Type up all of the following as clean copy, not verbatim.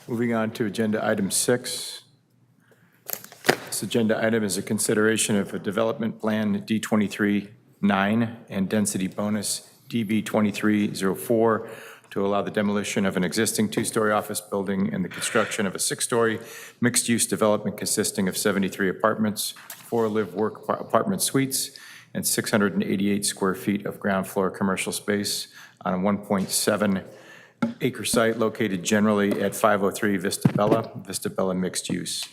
Moving on to agenda item 6. This agenda item is a consideration of a development plan D23-9 and density bonus DB2304 to allow the demolition of an existing two-story office building and the construction of a 6-story mixed-use development consisting of 73 apartments, 4 live-work apartment suites, and 688 square feet of ground floor commercial space on a 1.7 acre site located generally at 503 Vista Bella mixed use.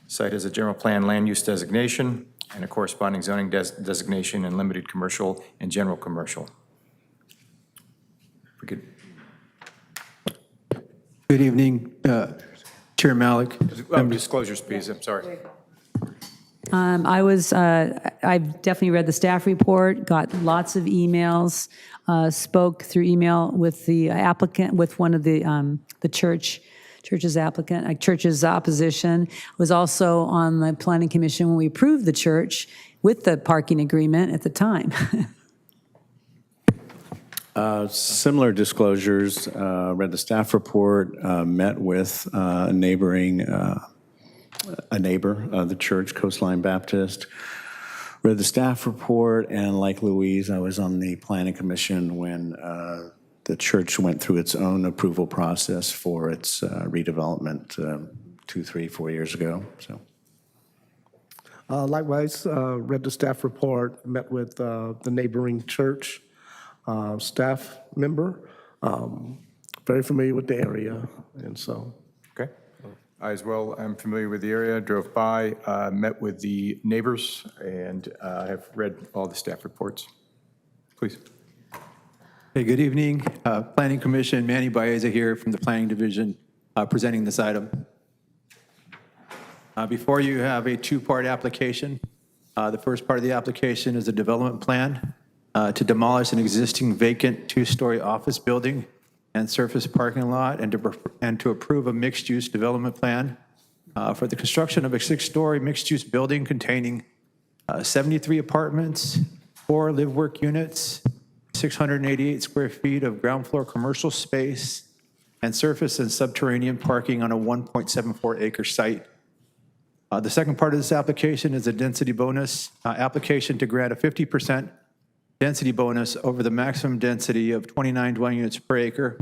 Site has a general plan land use designation and a corresponding zoning designation in limited commercial and general commercial. We could. Good evening, Chair Malik. Disclosures, please. I'm sorry. I've definitely read the staff report, got lots of emails, spoke through email with the applicant, with one of the church's applicant, church's opposition. Was also on the planning commission when we approved the church with the parking agreement at the time. Similar disclosures, read the staff report, met with a neighbor, the church, Coastline Baptist, read the staff report, and like Louise, I was on the planning commission when the church went through its own approval process for its redevelopment 2, 3, 4 years ago. So, likewise, read the staff report, met with the neighboring church staff member, very familiar with the area, and so. Okay. I as well am familiar with the area, drove by, met with the neighbors, and have read all the staff reports. Please. Hey, good evening. Planning Commission, Manny Baeza here from the Planning Division, presenting this item. Before you have a 2-part application. The first part of the application is a development plan to demolish an existing vacant 2-story office building and surface parking lot, and to approve a mixed-use development plan for the construction of a 6-story mixed-use building containing 73 apartments, 4 live-work units, 688 square feet of ground floor commercial space, and surface and subterranean parking on a 1.74 acre site. The second part of this application is a density bonus application to grant a 50% density bonus over the maximum density of 29 dwelling units per acre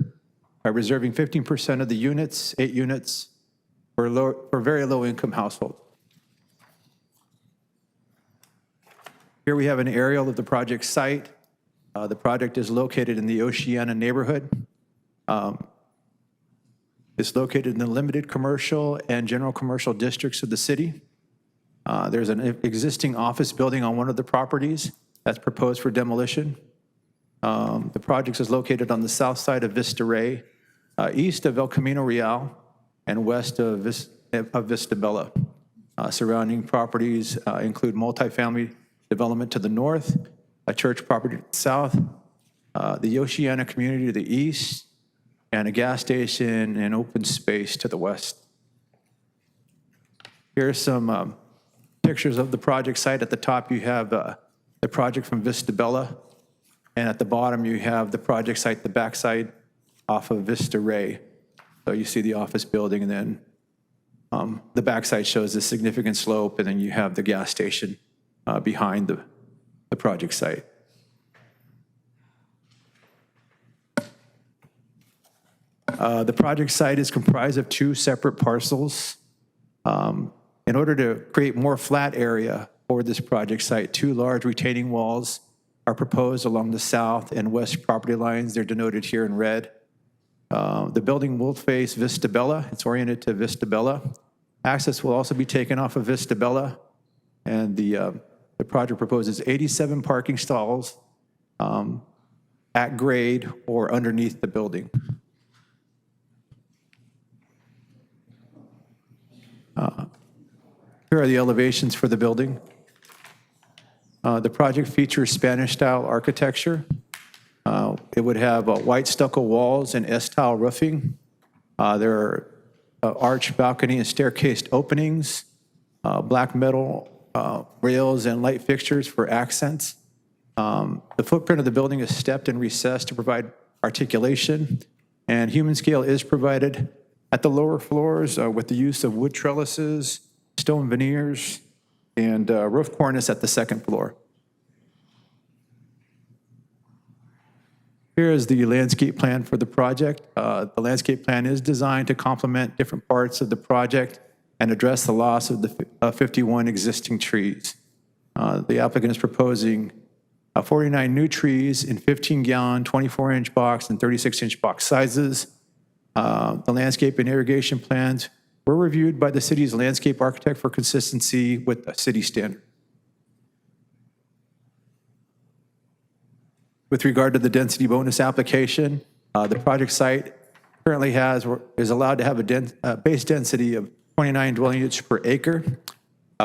by reserving 15% of the units, 8 units, for very low-income households. Here we have an aerial of the project site. The project is located in the Oceana neighborhood. It's located in the limited commercial and general commercial districts of the city. There's an existing office building on one of the properties that's proposed for demolition. The project is located on the south side of Vista Rey, east of El Camino Real, and west of Vista Bella. Surrounding properties include multifamily development to the north, a church property to the south, the Oceana community to the east, and a gas station and open space to the west. Here are some pictures of the project site. At the top, you have the project from Vista Bella, and at the bottom, you have the project site, the backside off of Vista Rey. So you see the office building, and then the backside shows a significant slope, and then you have the gas station behind the project site. The project site is comprised of 2 separate parcels. In order to create more flat area for this project site, 2 large retaining walls are proposed along the south and west property lines. They're denoted here in red. The building will face Vista Bella. It's oriented to Vista Bella. Access will also be taken off of Vista Bella, and the project proposes 87 parking stalls at grade or underneath the building. Here are the elevations for the building. The project features Spanish-style architecture. It would have white stucco walls and S-tile roofing. There are arched balcony and staircased openings, black metal rails and light fixtures for accents. The footprint of the building is stepped and recessed to provide articulation, and human scale is provided at the lower floors with the use of wood trellises, stone veneers, and roof cornice at the second floor. Here is the landscape plan for the project. The landscape plan is designed to complement different parts of the project and address the loss of the 51 existing trees. The applicant is proposing 49 new trees in 15-gallon, 24-inch box, and 36-inch box sizes. The landscape and irrigation plans were reviewed by the city's landscape architect for consistency with a city standard. With regard to the density bonus application, the project site currently is allowed to have a base density of 29 dwelling units per acre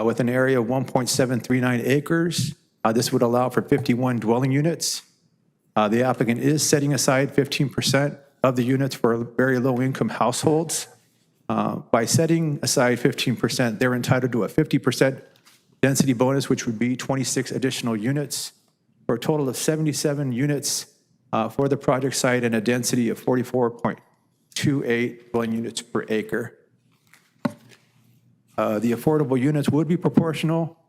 with an area of 1.739 acres. This would allow for 51 dwelling units. The applicant is setting aside 15% of the units for very low-income households. By setting aside 15%, they're entitled to a 50% density bonus, which would be 26 additional units, for a total of 77 units for the project site and a density of 44.28 dwelling units per acre. The affordable units would be proportional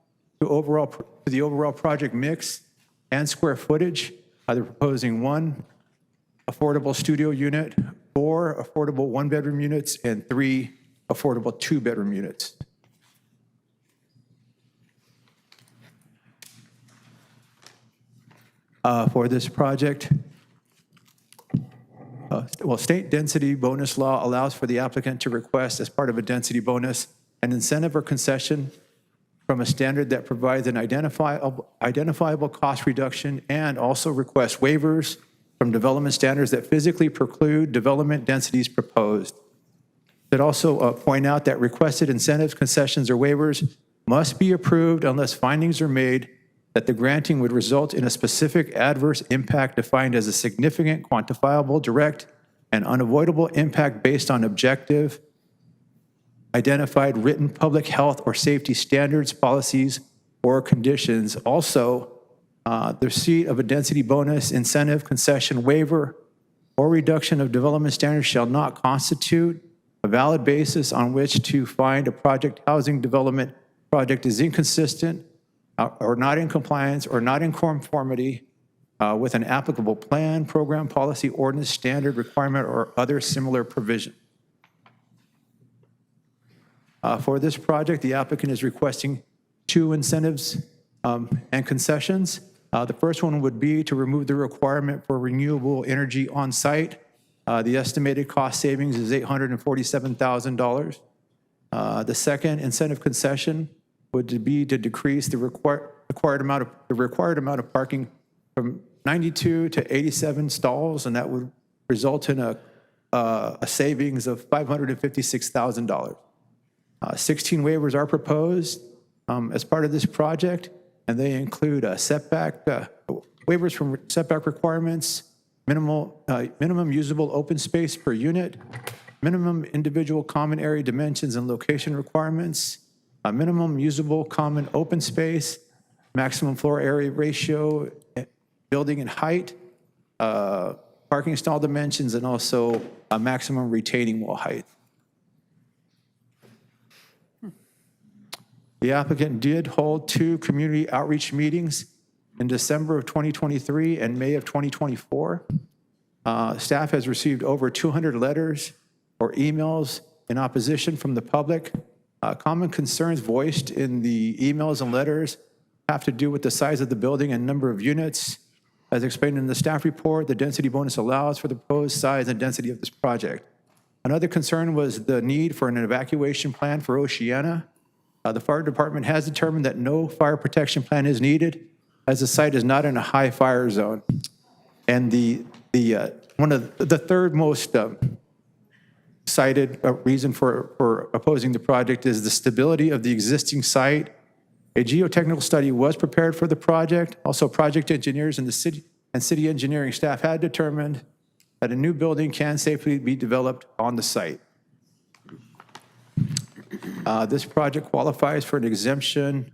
to the overall project mix and square footage. They're proposing 1 affordable studio unit, 4 affordable one-bedroom units, and 3 affordable two-bedroom units. For this project, state density bonus law allows for the applicant to request, as part of a density bonus, an incentive or concession from a standard that provides an identifiable cost reduction, and also request waivers from development standards that physically preclude development densities proposed. I'd also point out that requested incentives, concessions, or waivers must be approved unless findings are made that the granting would result in a specific adverse impact defined as a significant, quantifiable, direct, and unavoidable impact based on objective, identified written public health or safety standards, policies, or conditions. Also, the receipt of a density bonus, incentive, concession, waiver, or reduction of development standards shall not constitute a valid basis on which to find a project housing development project is inconsistent or not in compliance or not in conformity with an applicable plan, program, policy, ordinance, standard, requirement, or other similar provision. For this project, the applicant is requesting 2 incentives and concessions. The first one would be to remove the requirement for renewable energy on site. The estimated cost savings is $847,000. The second incentive concession would be to decrease the required amount of parking from 92 to 87 stalls, and that would result in a savings of $556,000. 16 waivers are proposed as part of this project, and they include waivers from setback requirements, minimum usable open space per unit, minimum individual common area dimensions and location requirements, a minimum usable common open space, maximum floor area ratio, building and height, parking stall dimensions, and also a maximum retaining wall height. The applicant did hold 2 community outreach meetings in December of 2023 and May of 2024. Staff has received over 200 letters or emails in opposition from the public. Common concerns voiced in the emails and letters have to do with the size of the building and number of units. As explained in the staff report, the density bonus allows for the proposed size and density of this project. Another concern was the need for an evacuation plan for Oceana. The fire department has determined that no fire protection plan is needed, as the site is not in a high fire zone. And one of the third most cited reason for opposing the project is the stability of the existing site. A geotechnical study was prepared for the project. Also, project engineers and the city engineering staff had determined that a new building can safely be developed on the site. This project qualifies for an exemption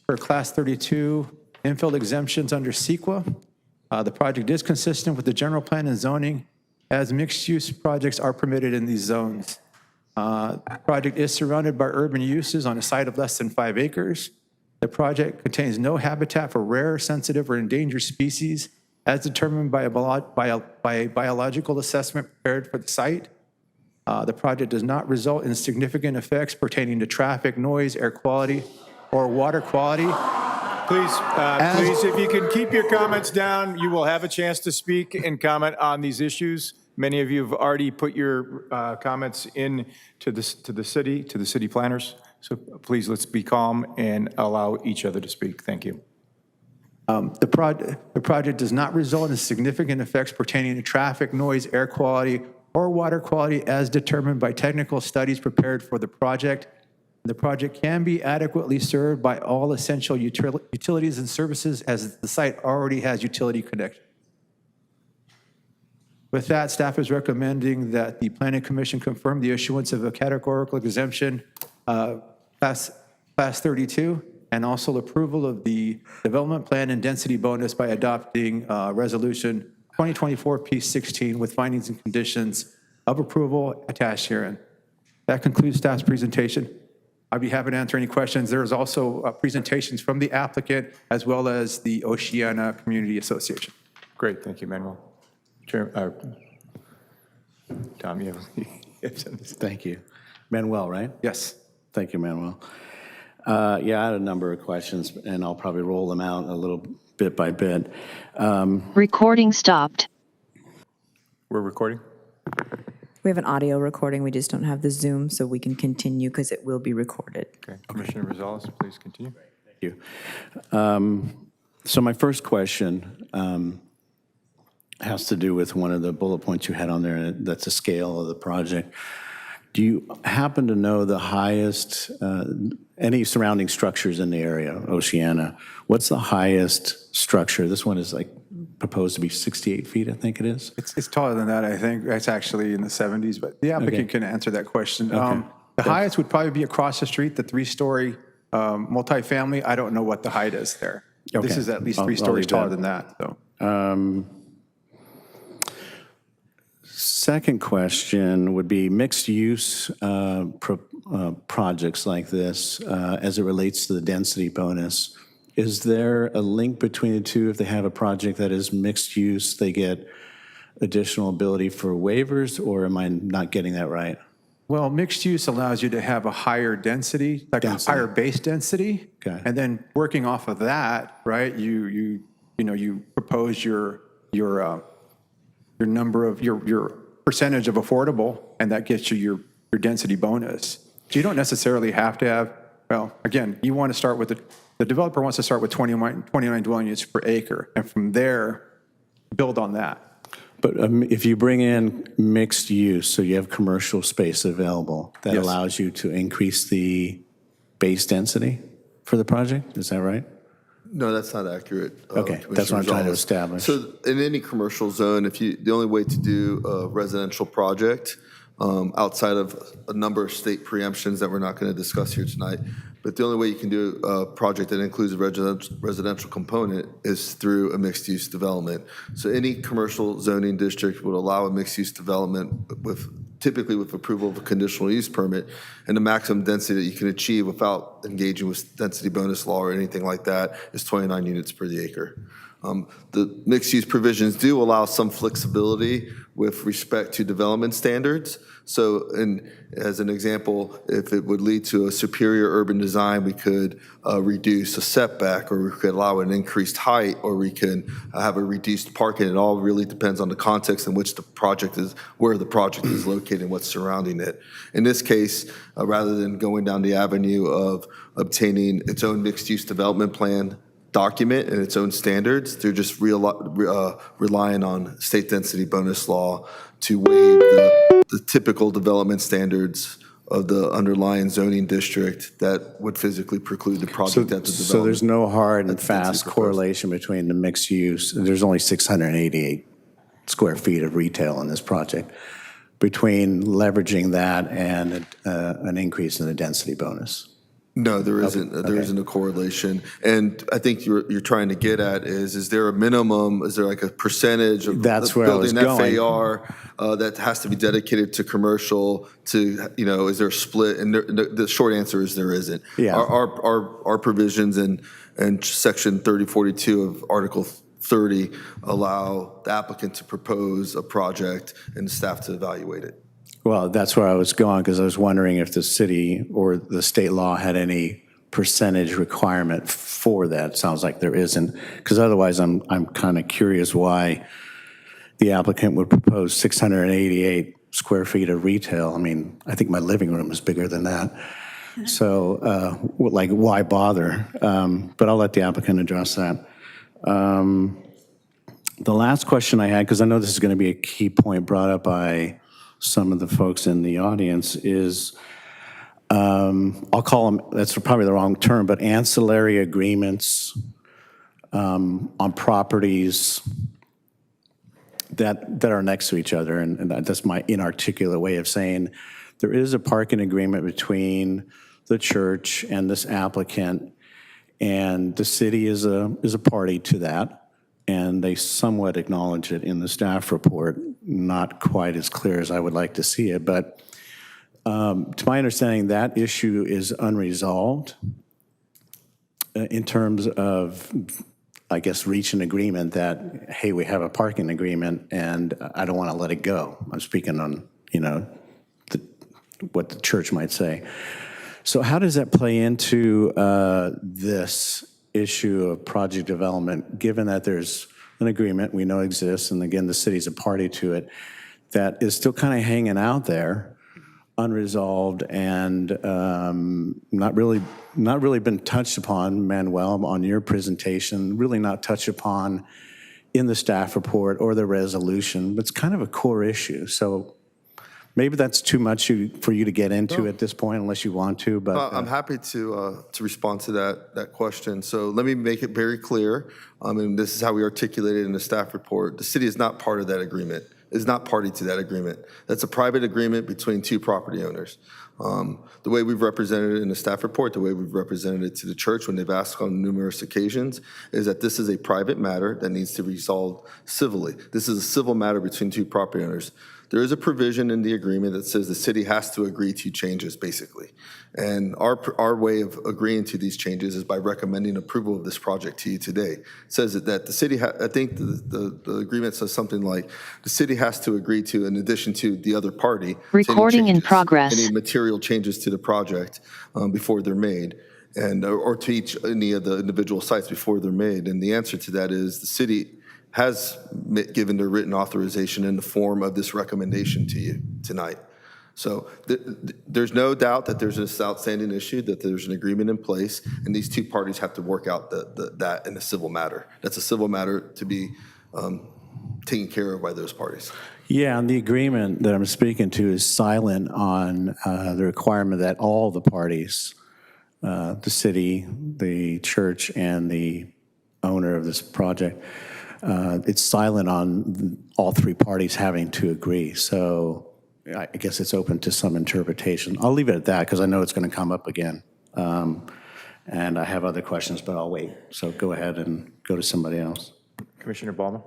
for Class 32 infill exemptions under CEQA. The project is consistent with the general plan and zoning, as mixed-use projects are permitted in these zones. The project is surrounded by urban uses on a site of less than 5 acres. The project contains no habitat for rare, sensitive, or endangered species as determined by a biological assessment prepared for the site. The project does not result in significant effects pertaining to traffic, noise, air quality, or water quality. Please, if you can keep your comments down, you will have a chance to speak and comment on these issues. Many of you have already put your comments in to the city planners. So please, let's be calm and allow each other to speak. Thank you. The project does not result in significant effects pertaining to traffic, noise, air quality, or water quality as determined by technical studies prepared for the project. The project can be adequately served by all essential utilities and services as the site already has utility connection. With that, staff is recommending that the Planning Commission confirm the issuance of a categorical exemption, class 32, and also approval of the development plan and density bonus by adopting Resolution 2024 P16 with findings and conditions of approval attached herein. That concludes staff's presentation. I'd be happy to answer any questions. There's also presentations from the applicant as well as the Oceana Community Association. Great, thank you, Manuel. Tom, you have something to say? Thank you. Manuel, right? Yes. Thank you, Manuel. Yeah, I had a number of questions, and I'll probably roll them out a little bit by bit. Recording stopped. We're recording? We have an audio recording, we just don't have the Zoom, so we can continue because it will be recorded. Okay, Commissioner Rosales, please continue. Thank you. So my first question has to do with one of the bullet points you had on there, and that's the scale of the project. Do you happen to know the highest, any surrounding structures in the area, Oceana? What's the highest structure? This one is like proposed to be 68 feet, I think it is. It's taller than that, I think. It's actually in the 70s, but the applicant can answer that question. The highest would probably be across the street, the 3-story multifamily. I don't know what the height is there. Okay. This is at least 3 I'll stories leave that. taller than that. So. Second question would be mixed-use projects like this as it relates to the density bonus. Is there a link between the two? If they have a project that is mixed use, they get additional ability for waivers, or am I not getting that right? Well, mixed use allows you to have a higher density, like a higher base density. Okay. And then working off of that, right, you propose your number of your percentage of affordable, and that gets you your density bonus. So you don't necessarily have to have, well, again, you want to start with the developer wants to start with 29 dwelling units per acre, and from there, build on that. But if you bring in mixed use, so you have commercial space available, that Yes. allows you to increase the base density for the project, is that right? No, that's not accurate. Okay, that's what I'm trying to establish. So in any commercial zone, the only way to do a residential project, outside of a number of state preemptions that we're not going to discuss here tonight, but the only way you can do a project that includes a residential component is through a mixed-use development. So any commercial zoning district would allow a mixed-use development typically with approval of a conditional use permit, and the maximum density that you can achieve without engaging with density bonus law or anything like that is 29 units per the acre. The mixed-use provisions do allow some flexibility with respect to development standards. So, as an example, if it would lead to a superior urban design, we could reduce a setback, or we could allow an increased height, or we can have a reduced parking. It all really depends on the context in which the project is, where the project is located and what's surrounding it. In this case, rather than going down the avenue of obtaining its own mixed-use development plan document and its own standards, they're just relying on state density bonus law to waive the typical development standards of the underlying zoning district that would physically preclude the project at the development. So there's no hard and That's density fast proposed. correlation between the mixed use, there's only 688 square feet of retail in this project, between leveraging that and an increase in the density bonus. No, there isn't. There isn't a correlation. And I think you're trying to get at is there a minimum? Is there like a percentage of That's where I was building going. FAR that has to be dedicated to commercial? To is there a split? And the short answer is there isn't. Yeah. Our provisions in Section 3042 of Article 30 allow the applicant to propose a project and staff to evaluate it. Well, that's where I was going, because I was wondering if the city or the state law had any percentage requirement for that. Sounds like there isn't, because otherwise I'm kind of curious why the applicant would propose 688 square feet of retail. I mean, I think my living room is bigger than that. So, like, why bother? But I'll let the applicant address that. The last question I had, because I know this is going to be a key point brought up by some of the folks in the audience, is I'll call them, that's probably the wrong term, but ancillary agreements on properties that are next to each other. And that's my inarticulate way of saying there is a parking agreement between the church and this applicant, and the city is a party to that. And they somewhat acknowledge it in the staff report, not quite as clear as I would like to see it. But to my understanding, that issue is unresolved in terms of, I guess, reach an agreement that, hey, we have a parking agreement and I don't want to let it go. I'm speaking on, what the church might say. So how does that play into this issue of project development, given that there's an agreement we know exists, and again, the city's a party to it, that is still kind of hanging out there, unresolved, and not really been touched upon, Manuel, on your presentation, really not touched upon in the staff report or the resolution, but it's kind of a core issue. So maybe that's too much for you to get into at this point, unless you want to. But I'm happy to respond to that question. So let me make it very clear, and this is how we articulate it in the staff report. The city is not part of that agreement. Is not party to that agreement. That's a private agreement between two property owners. The way we've represented it in the staff report, the way we've represented it to the church when they've asked on numerous occasions, is that this is a private matter that needs to be resolved civilly. This is a civil matter between two property owners. There is a provision in the agreement that says the city has to agree to changes, basically. And our way of agreeing to these changes is by recommending approval of this project to you today. It says that the city, I think the agreement says something like, the city has to agree to, in addition to the other party, Recording in progress. any material changes to the project before they're made, and or to any of the individual sites before they're made. And the answer to that is the city has given their written authorization in the form of this recommendation to you tonight. So there's no doubt that there's this outstanding issue, that there's an agreement in place, and these two parties have to work out that in a civil matter. That's a civil matter to be taken care of by those parties. yeah, and the agreement that I'm speaking to is silent on the requirement that all the parties, the city, the church, and the owner of this project, it's silent on all three parties having to agree. So I guess it's open to some interpretation. I'll leave it at that because I know it's going to come up again. And I have other questions, but I'll wait. So go ahead and go to somebody else. Commissioner Ballmer?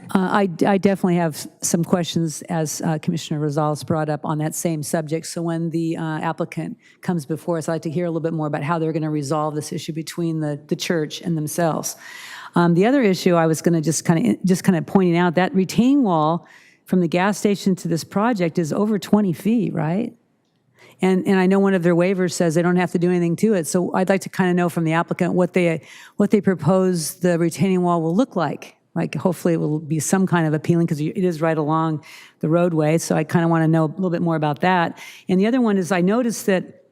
I definitely have some questions, as Commissioner Rosales brought up, on that same subject. So when the applicant comes before us, I'd like to hear a little bit more about how they're going to resolve this issue between the church and themselves. The other issue I was going to just kind of pointing out, that retaining wall from the gas station to this project is over 20 feet, right? And I know one of their waivers says they don't have to do anything to it. So I'd like to kind of know from the applicant what they propose the retaining wall will look like. Like, hopefully it will be some kind of appealing, because it is right along the roadway. So I kind of want to know a little bit more about that. And the other one is, I noticed that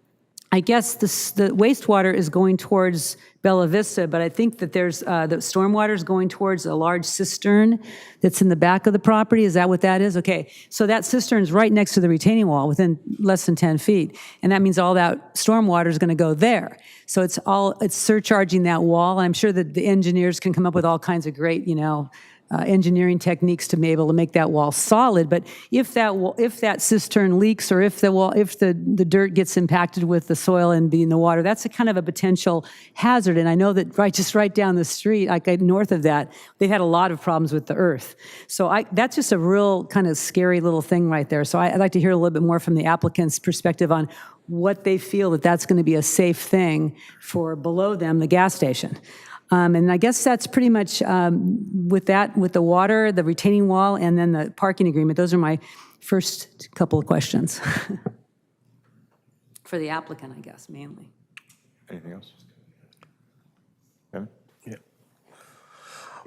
I guess the wastewater is going towards Bella Vista, but I think that there's the stormwater is going towards a large cistern that's in the back of the property. Is that what that is? Okay, so that cistern is right next to the retaining wall, within less than 10 feet, and that means all that stormwater is going to go there. So it's surcharging that wall. I'm sure that the engineers can come up with all kinds of great, engineering techniques to be able to make that wall solid. But if that cistern leaks, or if the dirt gets impacted with the soil and being the water, that's a kind of a potential hazard. And I know that just right down the street, like north of that, they've had a lot of problems with the earth. So that's just a real kind of scary little thing right there. So I'd like to hear a little bit more from the applicant's perspective on what they feel that's going to be a safe thing for below them, the gas station. And I guess that's pretty much with the water, the retaining wall, and then the parking agreement. Those are my first couple of questions. For the applicant, I guess, mainly. Anything else? Kevin?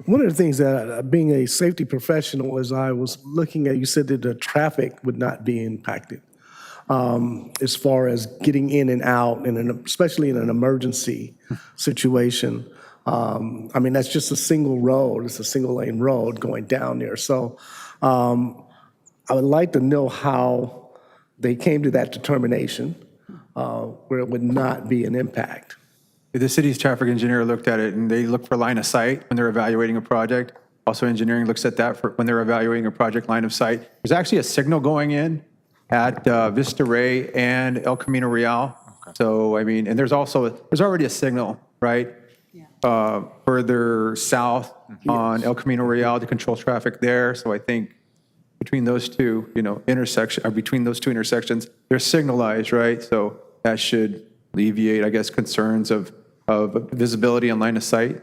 One of the things that, being a safety professional, as I was looking at, you said that the traffic would not be impacted as far as getting in and out, especially in an emergency situation. I mean, that's just a single road. It's a single lane road going down there. So I would like to know how they came to that determination where it would not be an impact. The city's traffic engineer looked at it, and they look for line of sight when they're evaluating a project. Also, engineering looks at that when they're evaluating a project line of sight. There's actually a signal going in at Vista Ray and El Camino Real. Okay. So, I mean, and there's already a signal, right? Further south on El Camino Real to control traffic there. So I think between those two, between those two intersections, they're signalized, right? So that should alleviate, I guess, concerns of visibility and line of sight.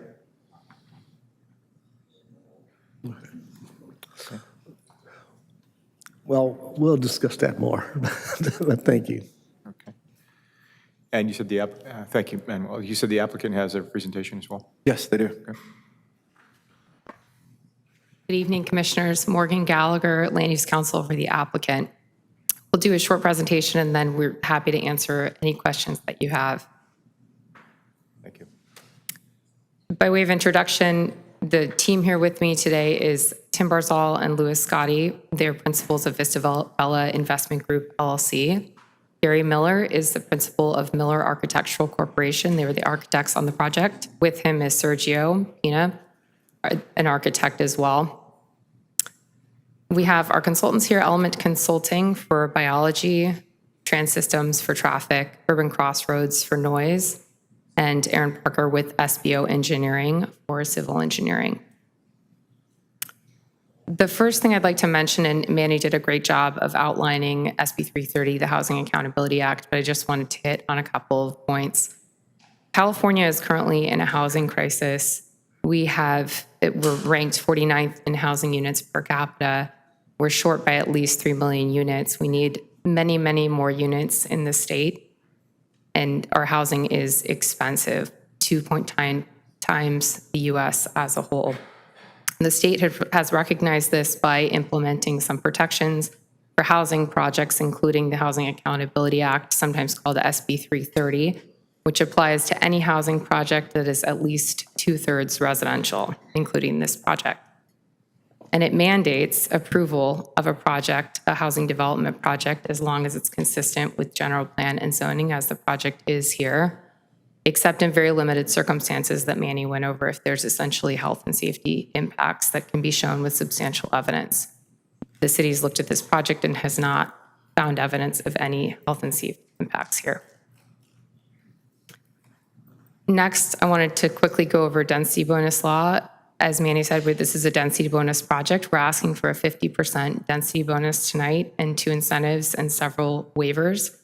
Well, we'll discuss that more. But thank you. Okay. And you said thank you, Manuel. You said the applicant has a presentation as well? Yes, they do. Okay. Good evening, Commissioners. Morgan Gallagher, Land Use Counsel for the applicant. We'll do a short presentation, and then we're happy to answer any questions that you have. Thank you. By way of introduction, the team here with me today is Tim Barzal and Louis Scotti. They're principals of Vista Bella Investment Group, LLC. Gary Miller is the principal of Miller Architectural Corporation. They were the architects on the project. With him is Sergio Pina, an architect as well. We have our consultants here, Element Consulting for biology, trans systems for traffic, urban crossroads for noise, and Aaron Parker with SBO Engineering for civil engineering. The first thing I'd like to mention, and Manny did a great job of outlining SB 330, the Housing Accountability Act, but I just wanted to hit on a couple of points. California is currently in a housing crisis. We're ranked 49th in housing units per capita. We're short by at least 3 million units. We need many, many more units in the state, and our housing is expensive, 2.9 times the US as a whole. The state has recognized this by implementing some protections for housing projects, including the Housing Accountability Act, sometimes called SB 330, which applies to any housing project that is at least 2/3 residential, including this project. And it mandates approval of a project, a housing development project, as long as it's consistent with general plan and zoning, as the project is here, except in very limited circumstances that Manny went over, if there's essentially health and safety impacts that can be shown with substantial evidence. The city's looked at this project and has not found evidence of any health and safety impacts here. Next, I wanted to quickly go over density bonus law. As Manny said, this is a density bonus project. We're asking for a 50% density bonus tonight and 2 incentives and several waivers.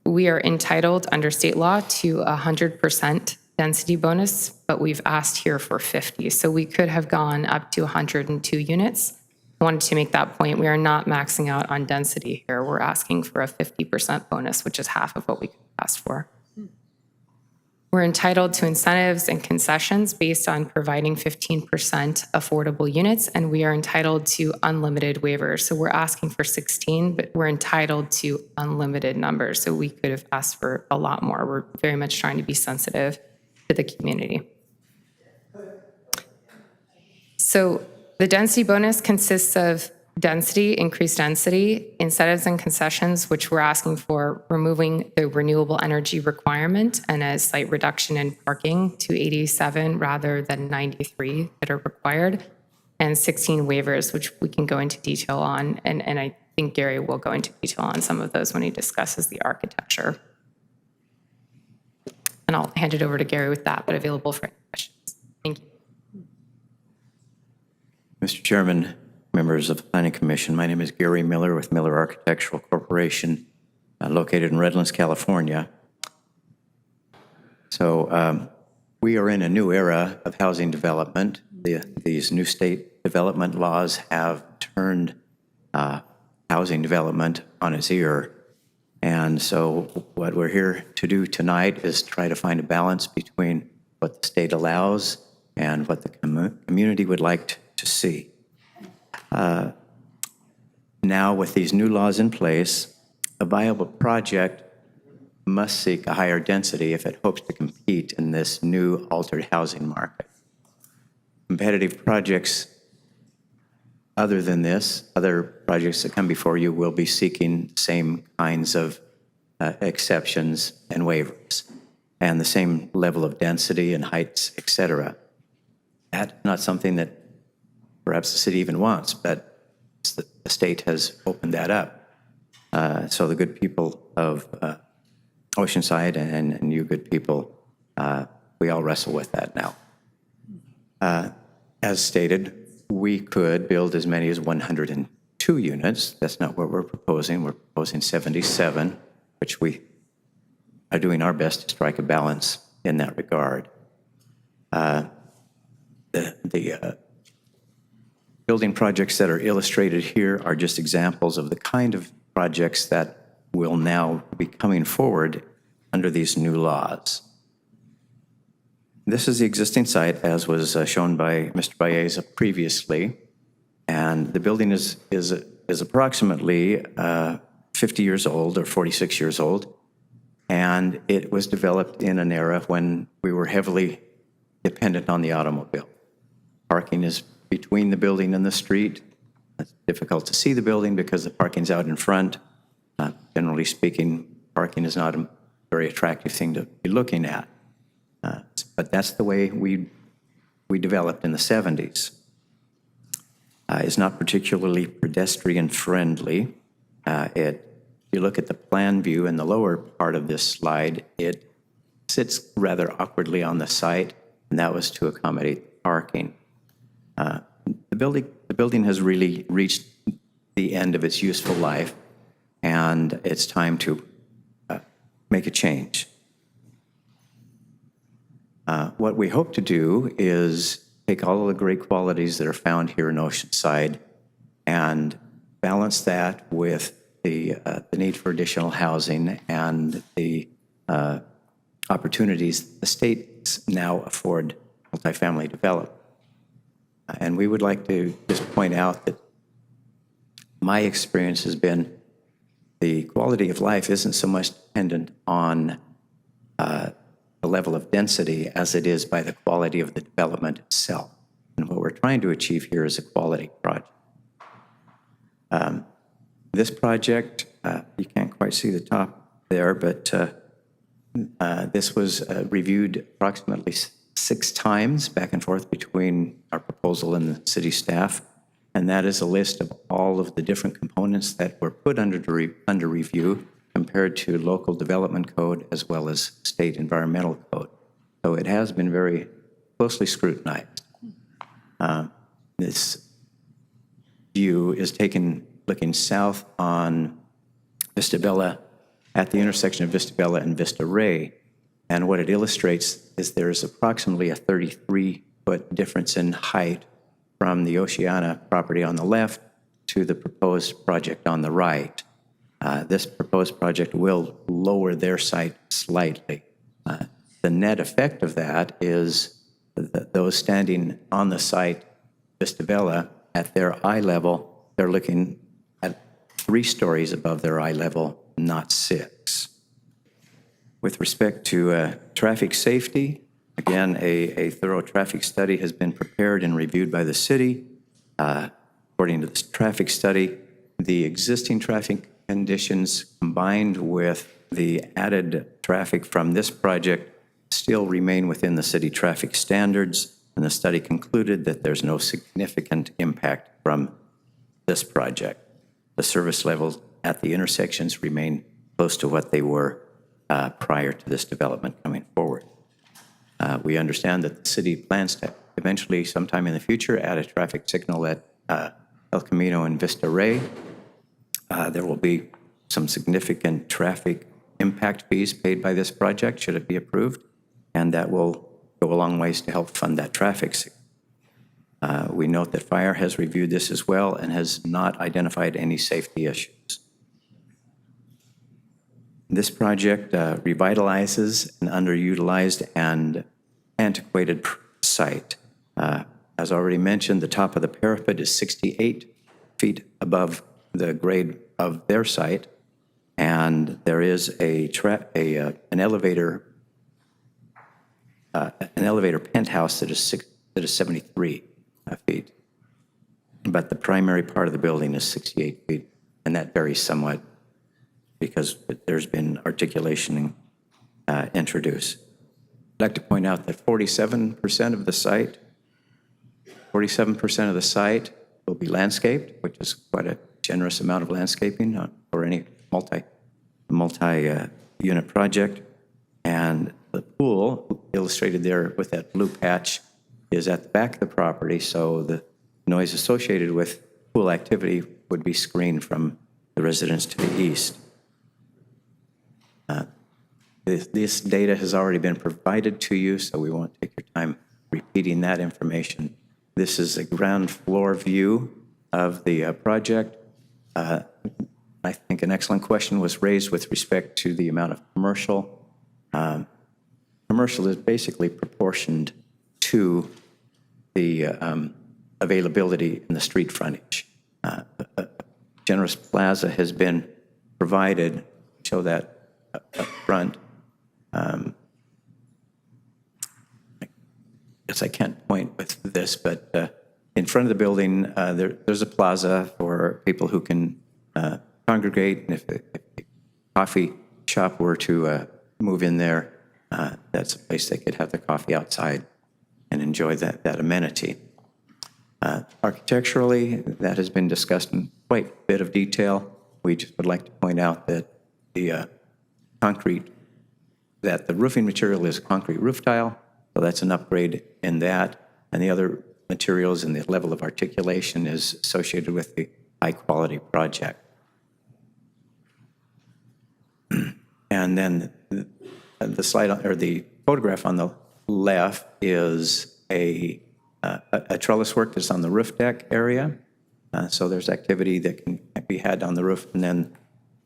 We are entitled under state law to 100% density bonus, but we've asked here for 50. So we could have gone up to 102 units. I wanted to make that point. We are not maxing out on density here. We're asking for a 50% bonus, which is half of what we asked for. We're entitled to incentives and concessions based on providing 15% affordable units, and we are entitled to unlimited waivers. So we're asking for 16, but we're entitled to unlimited numbers. So we could have asked for a lot more. We're very much trying to be sensitive to the community. So the density bonus consists of density, increased density, incentives and concessions, which we're asking for removing the renewable energy requirement and a slight reduction in parking to 87 rather than 93 that are required, and 16 waivers, which we can go into detail on. And I think Gary will go into detail on some of those when he discusses the architecture. And I'll hand it over to Gary with that, but available for any questions. Thank you. Mr. Chairman, members of the Planning Commission, my name is Gary Miller with Miller Architectural Corporation, located in Redlands, California. So we are in a new era of housing development. These new state development laws have turned housing development on its ear. And so what we're here to do tonight is try to find a balance between what the state allows and what the community would like to see. Now, with these new laws in place, a viable project must seek a higher density if it hopes to compete in this new altered housing market. Competitive projects other than this, other projects that come before you will be seeking the same kinds of exceptions and waivers and the same level of density and heights, et cetera. That's not something that perhaps the city even wants, but the state has opened that up. So the good people of Oceanside and you good people, we all wrestle with that now. As stated, we could build as many as 102 units. That's not what we're proposing. We're proposing 77, which we are doing our best to strike a balance in that regard. The building projects that are illustrated here are just examples of the kind of projects that will now be coming forward under these new laws. This is the existing site, as was shown by Mr. Baeza previously, and the building is approximately 50 years old or 46 years old, and it was developed in an era when we were heavily dependent on the automobile. Parking is between the building and the street. It's difficult to see the building because the parking's out in front. Generally speaking, parking is not a very attractive thing to be looking at. But that's the way we developed in the 70s. It's not particularly pedestrian friendly. If you look at the plan view in the lower part of this slide, it sits rather awkwardly on the site, and that was to accommodate parking. The building has really reached the end of its useful life, and it's time to make a change. What we hope to do is take all of the great qualities that are found here in Oceanside and balance that with the need for additional housing and the opportunities the states now afford multifamily development. And we would like to just point out that my experience has been the quality of life isn't so much dependent on the level of density as it is by the quality of the development itself. And what we're trying to achieve here is a quality project. This project, you can't quite see the top there, but this was reviewed approximately 6 times back and forth between our proposal and the city staff. And that is a list of all of the different components that were put under review compared to local development code as well as state environmental code. So it has been very closely scrutinized. This view is taken looking south on Vista Bella at the intersection of Vista Bella and Vista Ray. And what it illustrates is there is approximately a 33-foot difference in height from the Oceana property on the left to the proposed project on the right. This proposed project will lower their site slightly. The net effect of that is that those standing on the site, Vista Bella, at their eye level, they're looking at 3 stories above their eye level, not 6. With respect to traffic safety, again, a thorough traffic study has been prepared and reviewed by the city. According to this traffic study, the existing traffic conditions combined with the added traffic from this project still remain within the city traffic standards, and the study concluded that there's no significant impact from this project. The service levels at the intersections remain close to what they were prior to this development coming forward. We understand that the city plans to eventually, sometime in the future, add a traffic signal at El Camino and Vista Rey. There will be some significant traffic impact fees paid by this project, should it be approved, and that will go a long ways to help fund that traffic signal. We note that Fire has reviewed this as well and has not identified any safety issues. This project revitalizes an underutilized and antiquated site. As already mentioned, the top of the parapet is 68 feet above the grade of their site, and there is an elevator penthouse that is 73 feet. But the primary part of the building is 68 feet, and that varies somewhat because there's been articulation introduced. I'd like to point out that 47% of the site will be landscaped, which is quite a generous amount of landscaping for any multi-unit project. And the pool, illustrated there with that blue patch, is at the back of the property, so the noise associated with pool activity would be screened from the residents to the east. This data has already been provided to you, so we won't take your time repeating that information. This is a ground floor view of the project. I think an excellent question was raised with respect to the amount of commercial. Commercial is basically proportioned to the availability in the street frontage. A generous plaza has been provided, show that up front. I guess I can't point with this, but in front of the building, there's a plaza for people who can congregate. And if a coffee shop were to move in there, that's a place they could have the coffee outside and enjoy that amenity. Architecturally, that has been discussed in quite a bit of detail. We just would like to point out that the roofing material is concrete roof tile, so that's an upgrade in that. And the other materials and the level of articulation is associated with the high-quality project. And then the slide or the photograph on the left is a trellis work that's on the roof deck area. So there's activity that can be had on the roof. And then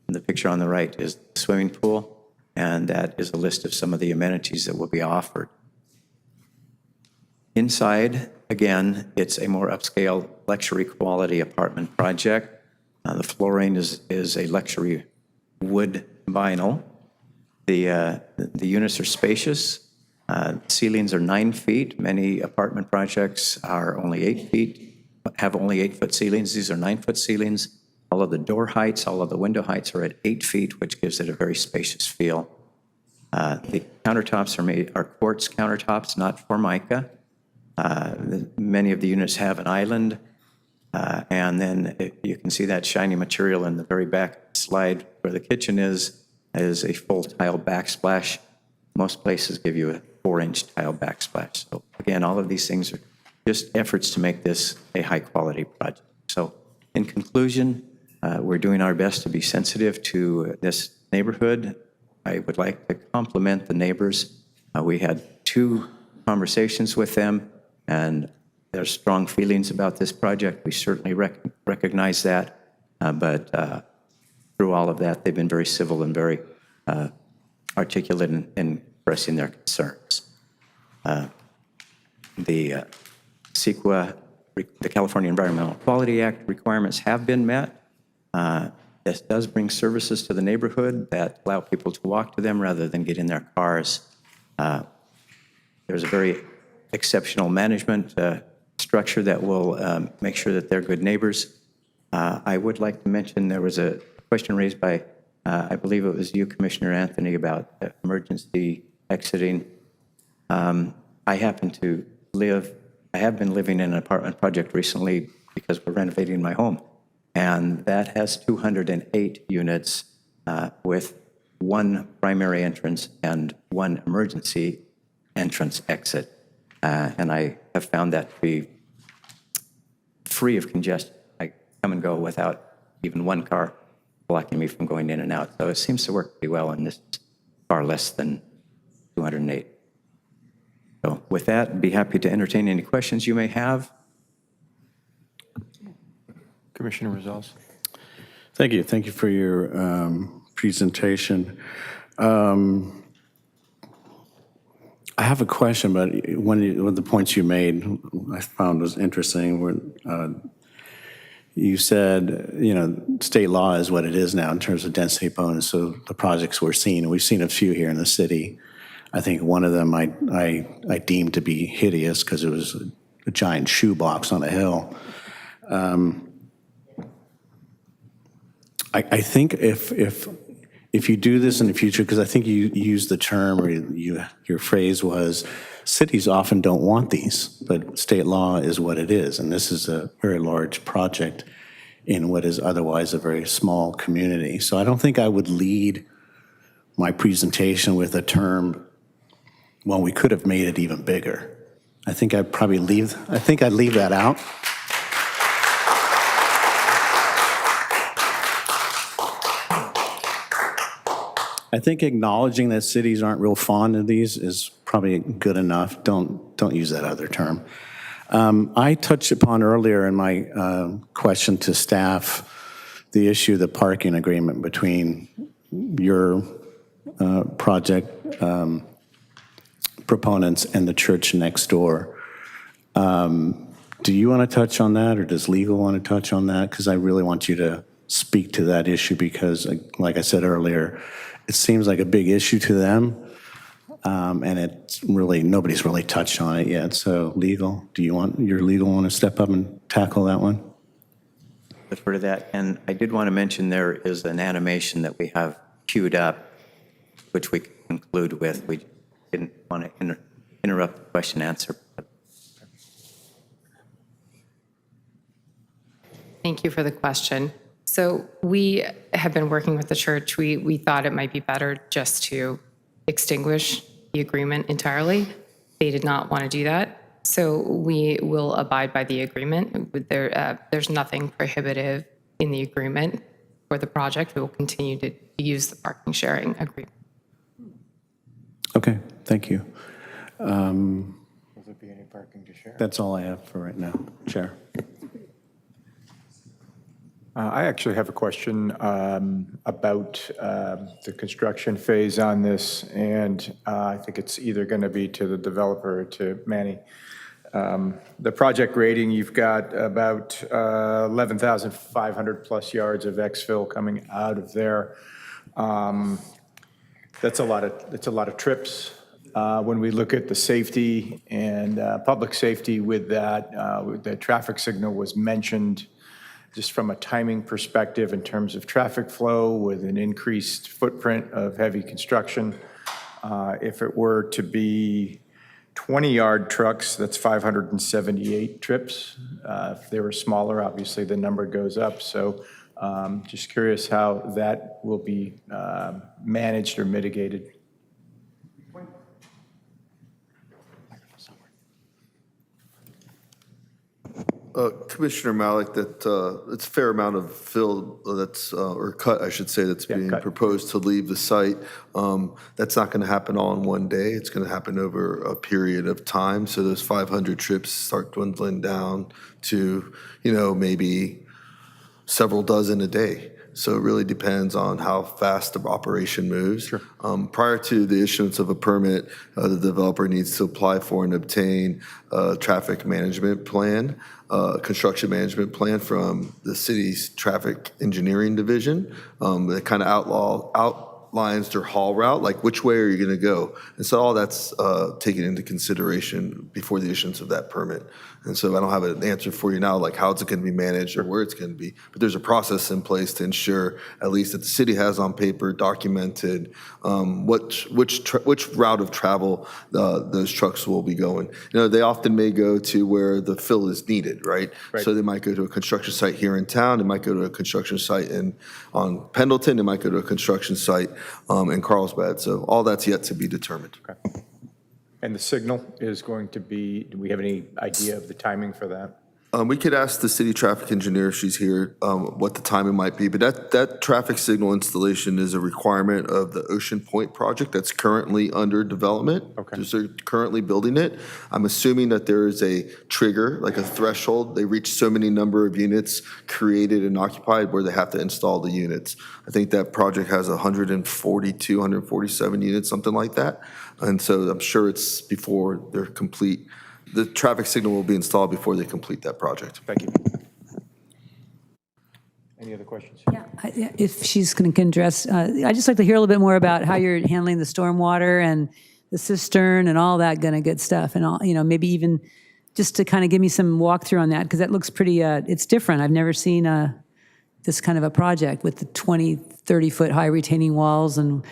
the picture on the right is the swimming pool, and that is a list of some of the amenities that will be offered. Inside, again, it's a more upscale luxury quality apartment project. The flooring is a luxury wood vinyl. The units are spacious. Ceilings are 9 feet. Many apartment projects are only 8 feet, have only 8-foot ceilings. These are 9-foot ceilings. All of the door heights, all of the window heights are at 8 feet, which gives it a very spacious feel. The countertops are quartz countertops, not Formica. Many of the units have an island, and then you can see that shiny material in the very back slide where the kitchen is a full tile backsplash. Most places give you a 4-inch tile backsplash. So again, all of these things are just efforts to make this a high-quality project. So in conclusion, we're doing our best to be sensitive to this neighborhood. I would like to compliment the neighbors. We had 2 conversations with them, and there's strong feelings about this project. We certainly recognize that, but through all of that, they've been very civil and very articulate in expressing their concerns. The CEQA, the California Environmental Quality Act requirements have been met. This does bring services to the neighborhood that allow people to walk to them rather than get in their cars. There's a very exceptional management structure that will make sure that they're good neighbors. I would like to mention there was a question raised by, I believe it was you, Commissioner Anthony, about emergency exiting. I happen to live I have been living in an apartment project recently because we're renovating my home, and that has 208 units with one primary entrance and one emergency entrance exit. And I have found that to be free of congestion. I come and go without even one car blocking me from going in and out. So it seems to work pretty well, and this is far less than 208. So with that, I'd be happy to entertain any questions you may have. Commissioner Rosales. Thank you. Thank you for your presentation. I have a question, but one of the points you made I found was interesting. Where you said, state law is what it is now in terms of density bonus. So the projects we're seeing, and we've seen a few here in the city. I think one of them I deemed to be hideous because it was a giant shoebox on a hill. I think if you do this in the future, because I think you used the term, or your phrase was, cities often don't want these, but state law is what it is. And this is a very large project in what is otherwise a very small community. So I don't think I would lead my presentation with a term, well, we could have made it even bigger. I think I'd leave that out. I think acknowledging that cities aren't real fond of these is probably good enough. Don't use that other term. I touched upon earlier in my question to staff the issue of the parking agreement between your project proponents and the church next door. Do you want to touch on that, or does legal want to touch on that? Because I really want you to speak to that issue because, like I said earlier, it seems like a big issue to them, and it's really, nobody's really touched on it yet. So legal, do you want your legal want to step up and tackle that one? Refer to that. And I did want to mention there is an animation that we have queued up, which we can conclude with. We didn't want to interrupt the question answer. Thank you for the question. So we have been working with the church. We thought it might be better just to extinguish the agreement entirely. They did not want to do that. So we will abide by the agreement. There's nothing prohibitive in the agreement for the project. We will continue to use the parking sharing agreement. Okay, thank you. Will there be any parking to share? That's all I have for right now, Chair. I actually have a question about the construction phase on this, and I think it's either going to be to the developer or to Manny. The project rating, you've got about 11,500 plus yards of exfil coming out of there. That's a lot of trips. When we look at the safety and public safety with that, the traffic signal was mentioned just from a timing perspective in terms of traffic flow with an increased footprint of heavy construction. If it were to be 20-yard trucks, that's 578 trips. If they were smaller, obviously the number goes up. So just curious how that will be managed or mitigated. Commissioner Malik, that it's a fair amount of fill that's, or cut, I should say, that's being proposed to leave the site. That's not going to happen all in one day. It's going to happen over a period of time. So those 500 trips start dwindling down to, maybe several dozen a day. So it really depends on how fast the operation moves. Sure. Prior to the issuance of a permit, the developer needs to apply for and obtain a traffic management plan, construction management plan from the city's traffic engineering division that kind of outlines their haul route, like which way are you going to go? And so all that's taken into consideration before the issuance of that permit. And so I don't have an answer for you now, like how it's going to be managed or where it's going to be. But there's a process in place to ensure, at least that the city has on paper documented which route of travel those trucks will be going. You know, they often may go to where the fill is needed, right? So they might go to a construction site here in town. They might go to a construction site on Pendleton. They might go to a construction site in Carlsbad. So all that's yet to be determined. Okay. And the signal is going to be, do we have any idea of the timing for that? We could ask the city traffic engineer if she's here, what the timing might be, but that traffic signal installation is a requirement of the Ocean Point project that's currently under development. Okay. So they're currently building it. I'm assuming that there is a trigger, like a threshold. They reach so many number of units created and occupied where they have to install the units. I think that project has 142, 147 units, something like that. And so I'm sure it's before they're complete. The traffic signal will be installed before they complete that project. Thank you. Any other questions? Yeah, if she's going to address, I'd just like to hear a little bit more about how you're handling the stormwater and the cistern and all that kind of good stuff, and all, you know, maybe even just to kind of give me some walkthrough on that, because that looks pretty, it's different. I've never seen this kind of a project with the 20, 30-foot high retaining walls and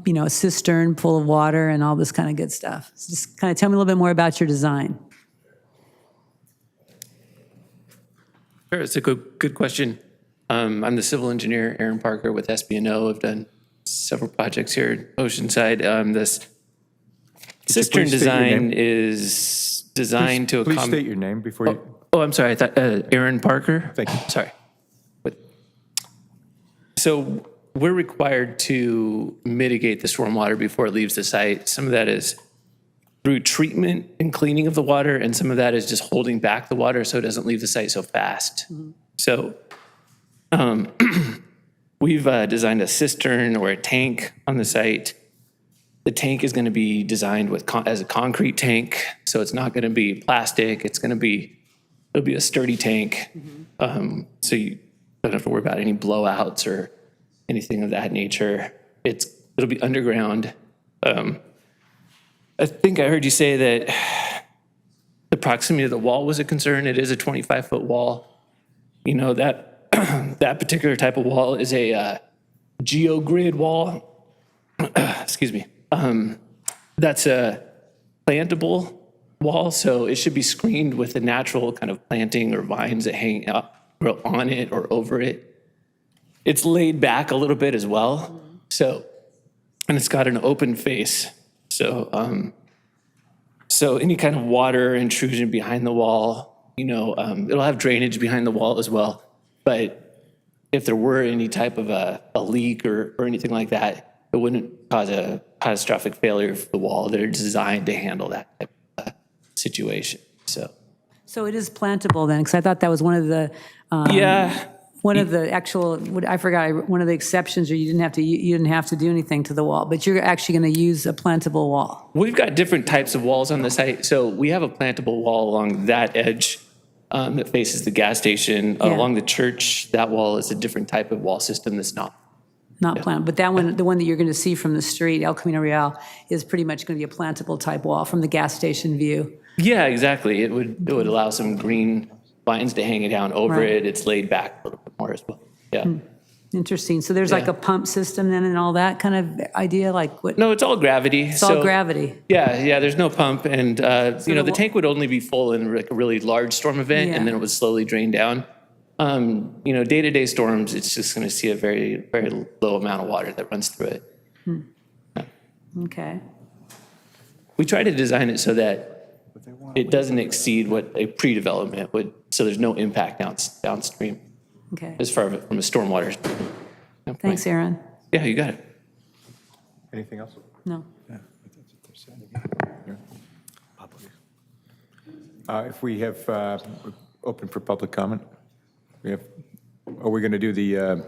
you know, a cistern full of water and all this kind of good stuff. So just kind of tell me a little bit more about your design. Sure, it's a good question. I'm the civil engineer, Aaron Parker with SB&O. I've done several projects here at Oceanside. This cistern please state your design name? is designed to Please accommodate. state your name before you. Oh, I'm sorry. I thought Aaron Parker. Thank you. Sorry. So we're required to mitigate the stormwater before it leaves the site. Some of that is through treatment and cleaning of the water, and some of that is just holding back the water so it doesn't leave the site so fast. So we've designed a cistern or a tank on the site. The tank is going to be designed as a concrete tank, so it's not going to be plastic. It'll be a sturdy tank, so you don't have to worry about any blowouts or anything of that nature. It'll be underground. I think I heard you say that the proximity of the wall was a concern. It is a 25-foot wall. You know, that that particular type of wall is a geogrid wall. Excuse me. That's a plantable wall, so it should be screened with a natural kind of planting or vines that hang up on it or over it. It's laid back a little bit as well, so, and it's got an open face. So, so any kind of water intrusion behind the wall, you know, it'll have drainage behind the wall as well. But if there were any type of a leak or anything like that, it wouldn't cause a catastrophic failure of the wall. They're designed to handle that type of situation. So it is plantable then, because I thought that was one of the one of the actual, I forgot, one of the exceptions, or you didn't have to do anything to the wall, but you're actually going to use a plantable wall. we've got different types of walls on the site. So we have a plantable wall along that edge that faces the gas station. Yeah. Along the church, that wall is a different type of wall system that's not. Plant, but that one, the one that you're going to see from the street, El Camino Real, is pretty much going to be a plantable type wall from the gas station view. Yeah, exactly. It would allow some green vines to hang it down over Right. it. It's laid back a little bit more as well. Yeah. Interesting. So there's like Yeah. a pump system then and all that kind of idea, like what? No, it's all gravity. It's all gravity. Yeah, there's no pump. And, you know, the the tank would only be full in like a really large storm event, Yeah. and then it would slowly drain down. You know, day-to-day storms, it's just going to see a very, very low amount of water that runs through it. Okay. We try to design it so that it doesn't exceed what a pre-development would, so there's no impact downstream Okay. as far as from a stormwater standpoint. Thanks, Aaron. Yeah, you got it. Anything else? No. If we have open for public comment, are we going to do the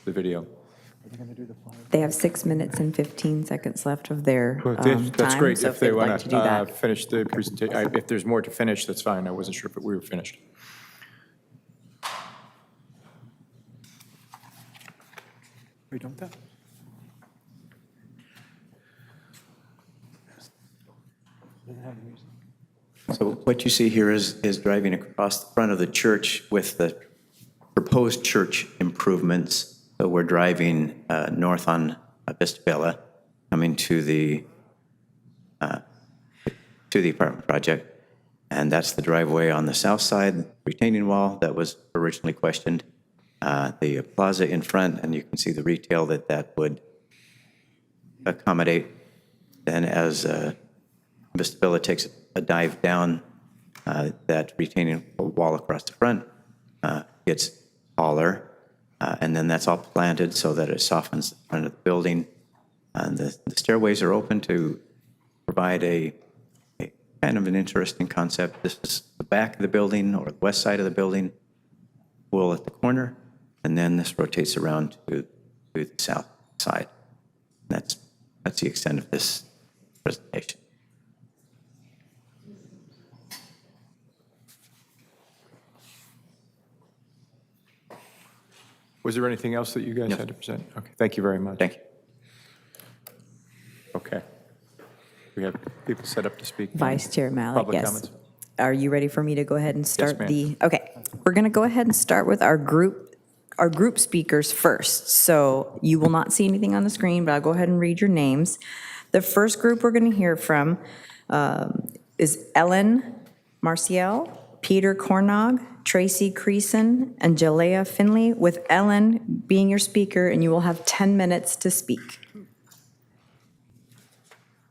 video? They have 6 minutes and 15 seconds left of their That's time, great. so If they they'd like want to do to that. finish the presentation, if there's more to finish, that's fine. I wasn't sure if we were finished. we done with that? So what you see here is driving across the front of the church with the proposed church improvements. So we're driving north on Vista Bella, coming to the apartment project. And that's the driveway on the south side, retaining wall that was originally questioned. The plaza in front, and you can see the retail that would accommodate. Then as Vista Bella takes a dive down, that retaining wall across the front gets taller, and then that's all planted so that it softens the front of the building. And the stairways are open to provide a kind of an interesting concept. This is the back of the building or the west side of the building, pool at the corner, and then this rotates around to the south side. That's the extent of this presentation. Was there anything else that you guys had to present? Okay, thank you very much. Thank you. Okay. We have people set up to speak. Vice Chair Malik, Public yes. comments. Are you ready for me to go ahead and start ma'am. Okay, we're going to go ahead and start with our group speakers first. So you will not see anything on the screen, but I'll go ahead and read your names. The first group we're going to hear from is Ellen Marciel, Peter Cornog, Tracy Creason, and Jalea Finley, with Ellen being your speaker, and you will have 10 minutes to speak.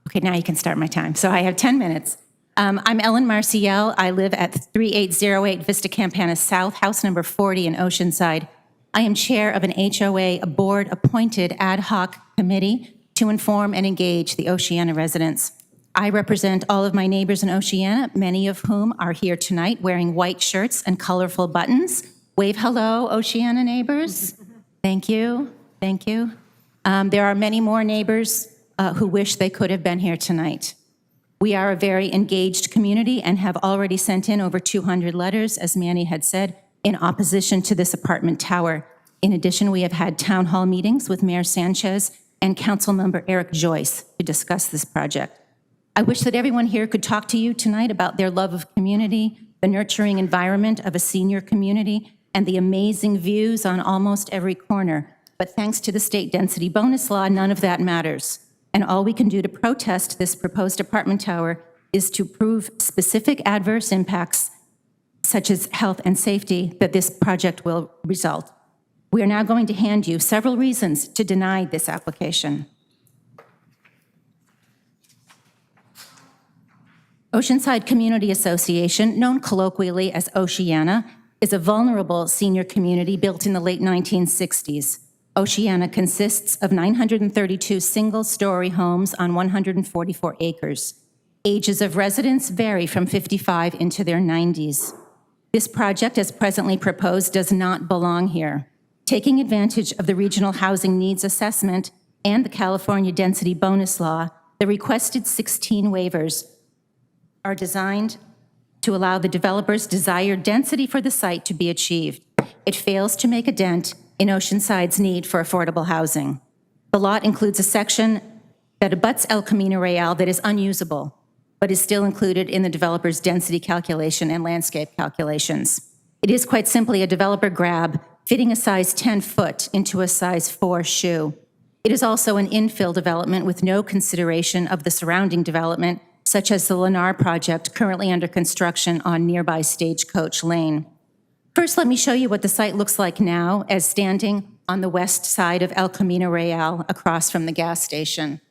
Okay, now you can start my time. So I have 10 minutes. I'm Ellen Marciel. I live at 3808 Vista Campana South, house number 40 in Oceanside. I am chair of an HOA, a board-appointed ad hoc committee to inform and engage the Oceana residents. I represent all of my neighbors in Oceana, many of whom are here tonight wearing white shirts and colorful buttons. Wave hello, Oceana neighbors. Thank you. Thank you. There are many more neighbors who wish they could have been here tonight. We are a very engaged community and have already sent in over 200 letters, as Manny had said, in opposition to this apartment tower. In addition, we have had town hall meetings with Mayor Sanchez and Councilmember Eric Joyce to discuss this project. I wish that everyone here could talk to you tonight about their love of community, the nurturing environment of a senior community, and the amazing views on almost every corner. But thanks to the state density bonus law, none of that matters. And all we can do to protest this proposed apartment tower is to prove specific adverse impacts, such as health and safety, that this project will result. We are now going to hand you several reasons to deny this application. Oceanside Community Association, known colloquially as Oceana, is a vulnerable senior community built in the late 1960s. Oceana consists of 932 single-story homes on 144 acres. Ages of residents vary from 55 into their 90s. This project, as presently proposed, does not belong here. Taking advantage of the Regional Housing Needs Assessment and the California Density Bonus Law, the requested 16 waivers are designed to allow the developer's desired density for the site to be achieved. It fails to make a dent in Oceanside's need for affordable housing. The lot includes a section that abuts El Camino Real that is unusable, but is still included in the developer's density calculation and landscape calculations. It is quite simply a developer grab, fitting a size 10 foot into a size 4 shoe. It is also an infill development with no consideration of the surrounding development, such as the Lennar project currently under construction on nearby Stagecoach Lane. First, let me show you what the site looks like now as standing on the west side of El Camino Real across from the gas station.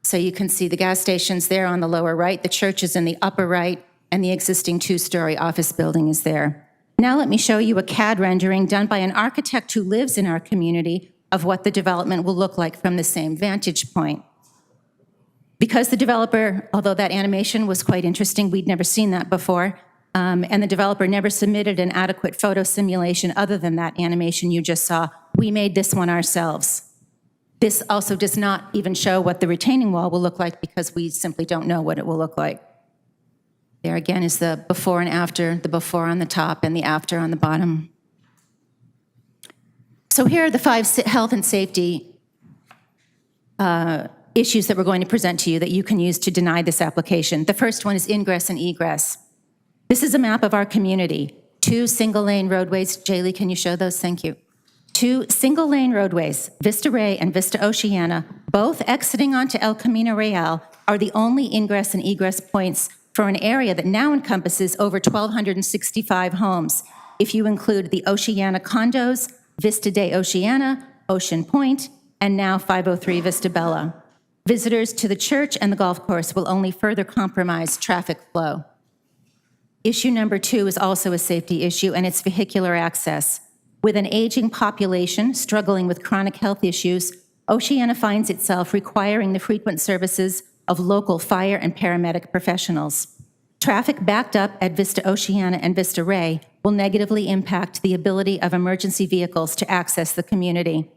So you can see the gas station's there on the lower right, the church is in the upper right, and the existing two-story office building is there. Now let me show you a CAD rendering done by an architect who lives in our community of what the development will look like from the same vantage point. Because the developer, although that animation was quite interesting, we'd never seen that before, and the developer never submitted an adequate photo simulation other than that animation you just saw, we made this one ourselves. This also does not even show what the retaining wall will look like because we simply don't know what it will look like. There again is the before and after, the before on the top and the after on the bottom. So here are the 5 health and safety issues that we're going to present to you that you can use to deny this application. The first one is ingress and egress. This is a map of our community. 2 single-lane roadways. Jaylee, can you show those? Thank you. 2 single-lane roadways, Vista Ray and Vista Oceana, both exiting onto El Camino Real, are the only ingress and egress points for an area that now encompasses over 1,265 homes. If you include the Oceana condos, Vista de Oceana, Ocean Point, and now 503 Vista Bella. Visitors to the church and the golf course will only further compromise traffic flow. Issue number 2 is also a safety issue, and it's vehicular access. With an aging population struggling with chronic health issues, Oceana finds itself requiring the frequent services of local fire and paramedic professionals. Traffic backed up at Vista Oceana and Vista Ray will negatively impact the ability of emergency vehicles to access the community.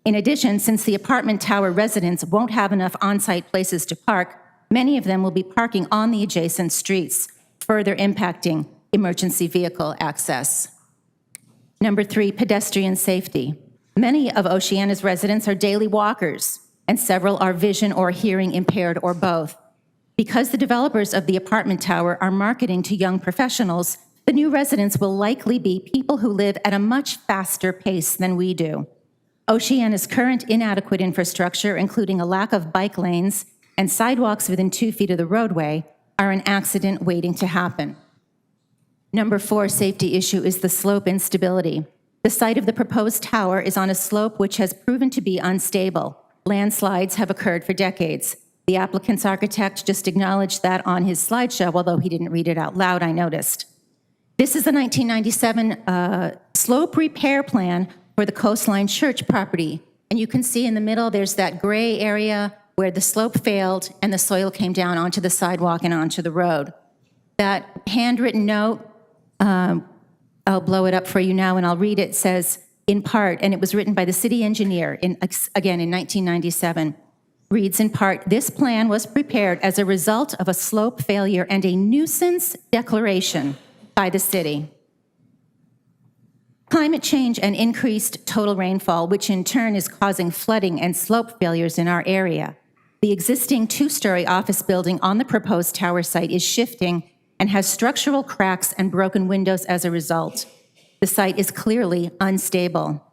In addition, since the apartment tower residents won't have enough on-site places to park, many of them will be parking on the adjacent streets, further impacting emergency vehicle access. Number 3, pedestrian safety. Many of Oceana's residents are daily walkers, and several are vision or hearing impaired or both. Because the developers of the apartment tower are marketing to young professionals, the new residents will likely be people who live at a much faster pace than we do. Oceana's current inadequate infrastructure, including a lack of bike lanes and sidewalks within 2 feet of the roadway, are an accident waiting to happen. Number 4 safety issue is the slope instability. The site of the proposed tower is on a slope which has proven to be unstable. Landslides have occurred for decades. The applicant's architect just acknowledged that on his slideshow, although he didn't read it out loud, I noticed. This is the 1997 slope repair plan for the Coastline church property. And you can see in the middle, there's that gray area where the slope failed and the soil came down onto the sidewalk and onto the road. That handwritten note, I'll blow it up for you now and I'll read it, says, in part, and it was written by the city engineer, again in 1997, reads in part, this plan was prepared as a result of a slope failure and a nuisance declaration by the city. Climate change and increased total rainfall, which in turn is causing flooding and slope failures in our area. The existing 2-story office building on the proposed tower site is shifting and has structural cracks and broken windows as a result. The site is clearly unstable.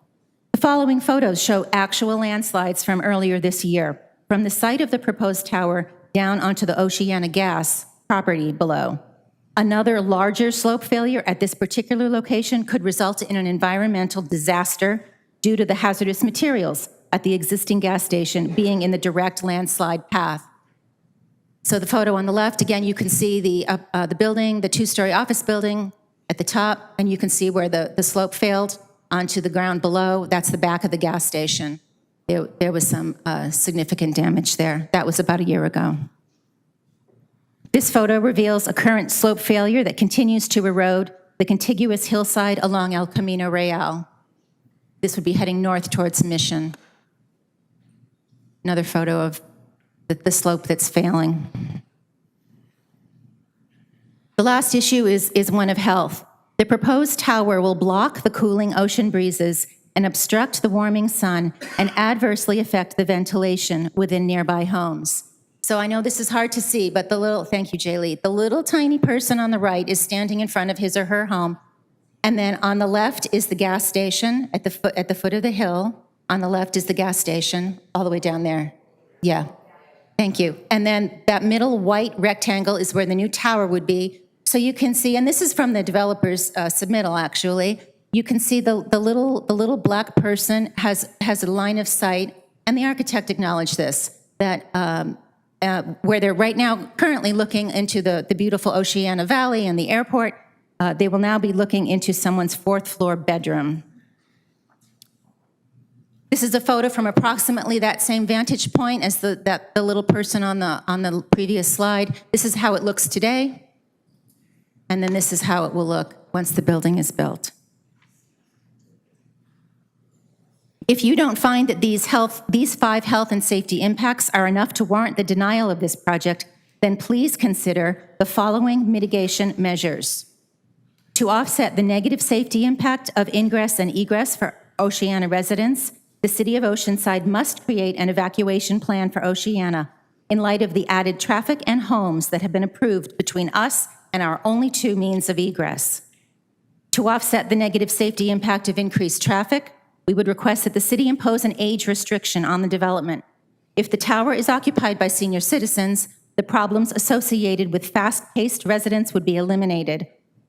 The following photos show actual landslides from earlier this year, from the site of the proposed tower down onto the Oceana gas property below. Another larger slope failure at this particular location could result in an environmental disaster due to the hazardous materials at the existing gas station being in the direct landslide path. So the photo on the left, again, you can see the building, the 2-story office building at the top, and you can see where the slope failed onto the ground below. That's the back of the gas station. There was some significant damage there. That was about a year ago. This photo reveals a current slope failure that continues to erode the contiguous hillside along El Camino Real. This would be heading north towards Mission. Another photo of the slope that's failing. The last issue is one of health. The proposed tower will block the cooling ocean breezes and obstruct the warming sun and adversely affect the ventilation within nearby homes. So I know this is hard to see, but thank you, Jaylee, the little tiny person on the right is standing in front of his or her home. And then on the left is the gas station at the foot of the hill. On the left is the gas station all the way down there. Yeah, thank you. And then that middle white rectangle is where the new tower would be. So you can see, and this is from the developer's submittal actually, you can see the little black person has a line of sight, and the architect acknowledged this, that where they're right now currently looking into the beautiful Oceana Valley and the airport, they will now be looking into someone's 4th floor bedroom. This is a photo from approximately that same vantage point as the little person on the previous slide. This is how it looks today, and then this is how it will look once the building is built. If you don't find that these 5 health and safety impacts are enough to warrant the denial of this project, then please consider the following mitigation measures. To offset the negative safety impact of ingress and egress Oceana residents, the City of Oceanside must create an evacuation plan for Oceana in light of the added traffic and homes that have been approved between us and our only two means of egress. To offset the negative safety impact of increased traffic, we would request that the city impose an age restriction on the development. If the tower is occupied by senior citizens, the problems associated with fast-paced residents would be eliminated.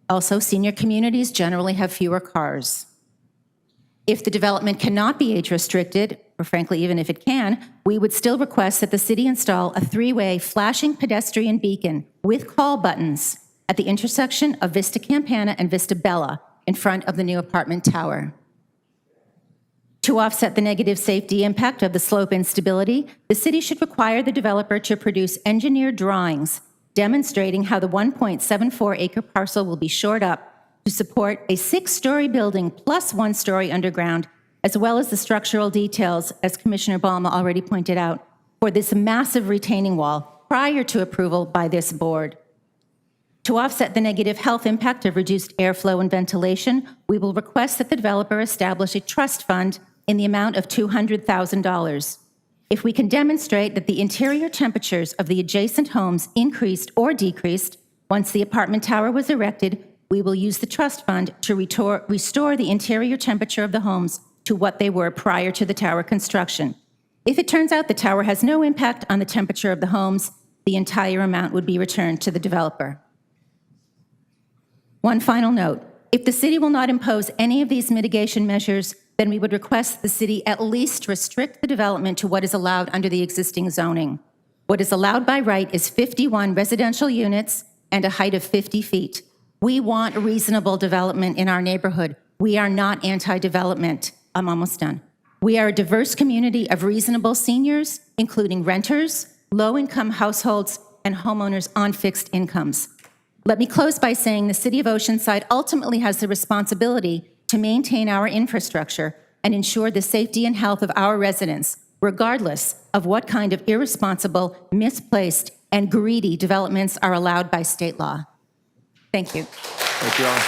Also, senior communities generally have fewer cars. If the development cannot be age-restricted, or frankly, even if it can, we would still request that the city install a three-way flashing pedestrian beacon with call buttons at the intersection of Vista Campana and Vista Bella in front of the new apartment tower. To offset the negative safety impact of the slope instability, the city should require the developer to produce engineered drawings demonstrating how the 1.74-acre parcel will be shored up to support a 6-story building plus 1-story underground, as well as the structural details, as Commissioner Balma already pointed out, for this massive retaining wall prior to approval by this board. To offset the negative health impact of reduced airflow and ventilation, we will request that the developer establish a trust fund in the amount of $200,000. If we can demonstrate that the interior temperatures of the adjacent homes increased or decreased once the apartment tower was erected, we will use the trust fund to restore the interior temperature of the homes to what they were prior to the tower construction. If it turns out the tower has no impact on the temperature of the homes, the entire amount would be returned to the developer. One final note, if the city will not impose any of these mitigation measures, then we would request the city at least restrict the development to what is allowed under the existing zoning. What is allowed by right is 51 residential units and a height of 50 feet. We want reasonable development in our neighborhood. We are not anti-development. I'm almost done. We are a diverse community of reasonable seniors, including renters, low-income households, and homeowners on fixed incomes. Let me close by saying the City of Oceanside ultimately has the responsibility to maintain our infrastructure and ensure the safety and health of our residents, regardless of what kind of irresponsible, misplaced, and greedy developments are allowed by state law. Thank you. Thank you all.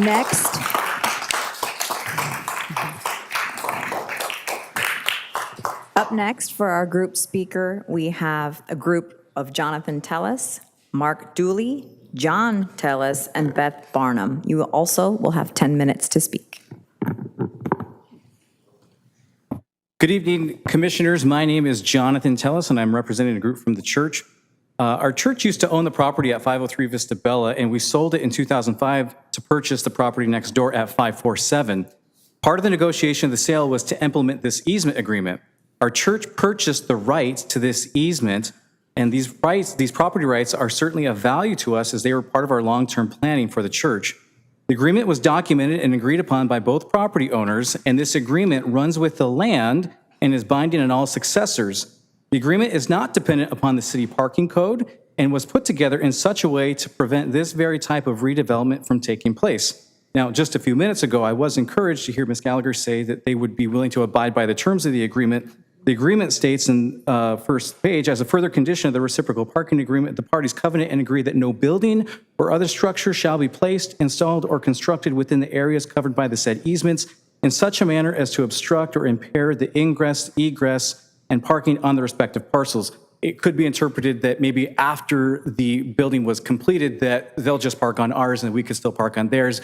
Next. Up next for our group speaker, we have a group of Jonathan Tellis, Mark Dooley, John Tellis, and Beth Barnum. You also will have 10 minutes to speak. Good evening, commissioners. My name is Jonathan Tellis, and I'm representing a group from the church. Our church used to own the property at 503 Vista Bella, and we sold it in 2005 to purchase the property next door at 547. Part of the negotiation of the sale was to implement this easement agreement. Our church purchased the rights to this easement, and these property rights are certainly of value to us as they were part of our long-term planning for the church. The agreement was documented and agreed upon by both property owners, and this agreement runs with the land and is binding on all successors. The agreement is not dependent upon the city parking code and was put together in such a way to prevent this very type of redevelopment from taking place. Now, just a few minutes ago, I was encouraged to hear Ms. Gallagher say that they would be willing to abide by the terms of the agreement. The agreement states in first page, as a further condition of the reciprocal parking agreement, the parties covenant and agree that no building or other structure shall be placed, installed, or constructed within the areas covered by the said easements in such a manner as to obstruct or impair the ingress, egress, and parking on the respective parcels. It could be interpreted that maybe after the building was completed that they'll just park on ours and we could still park on theirs.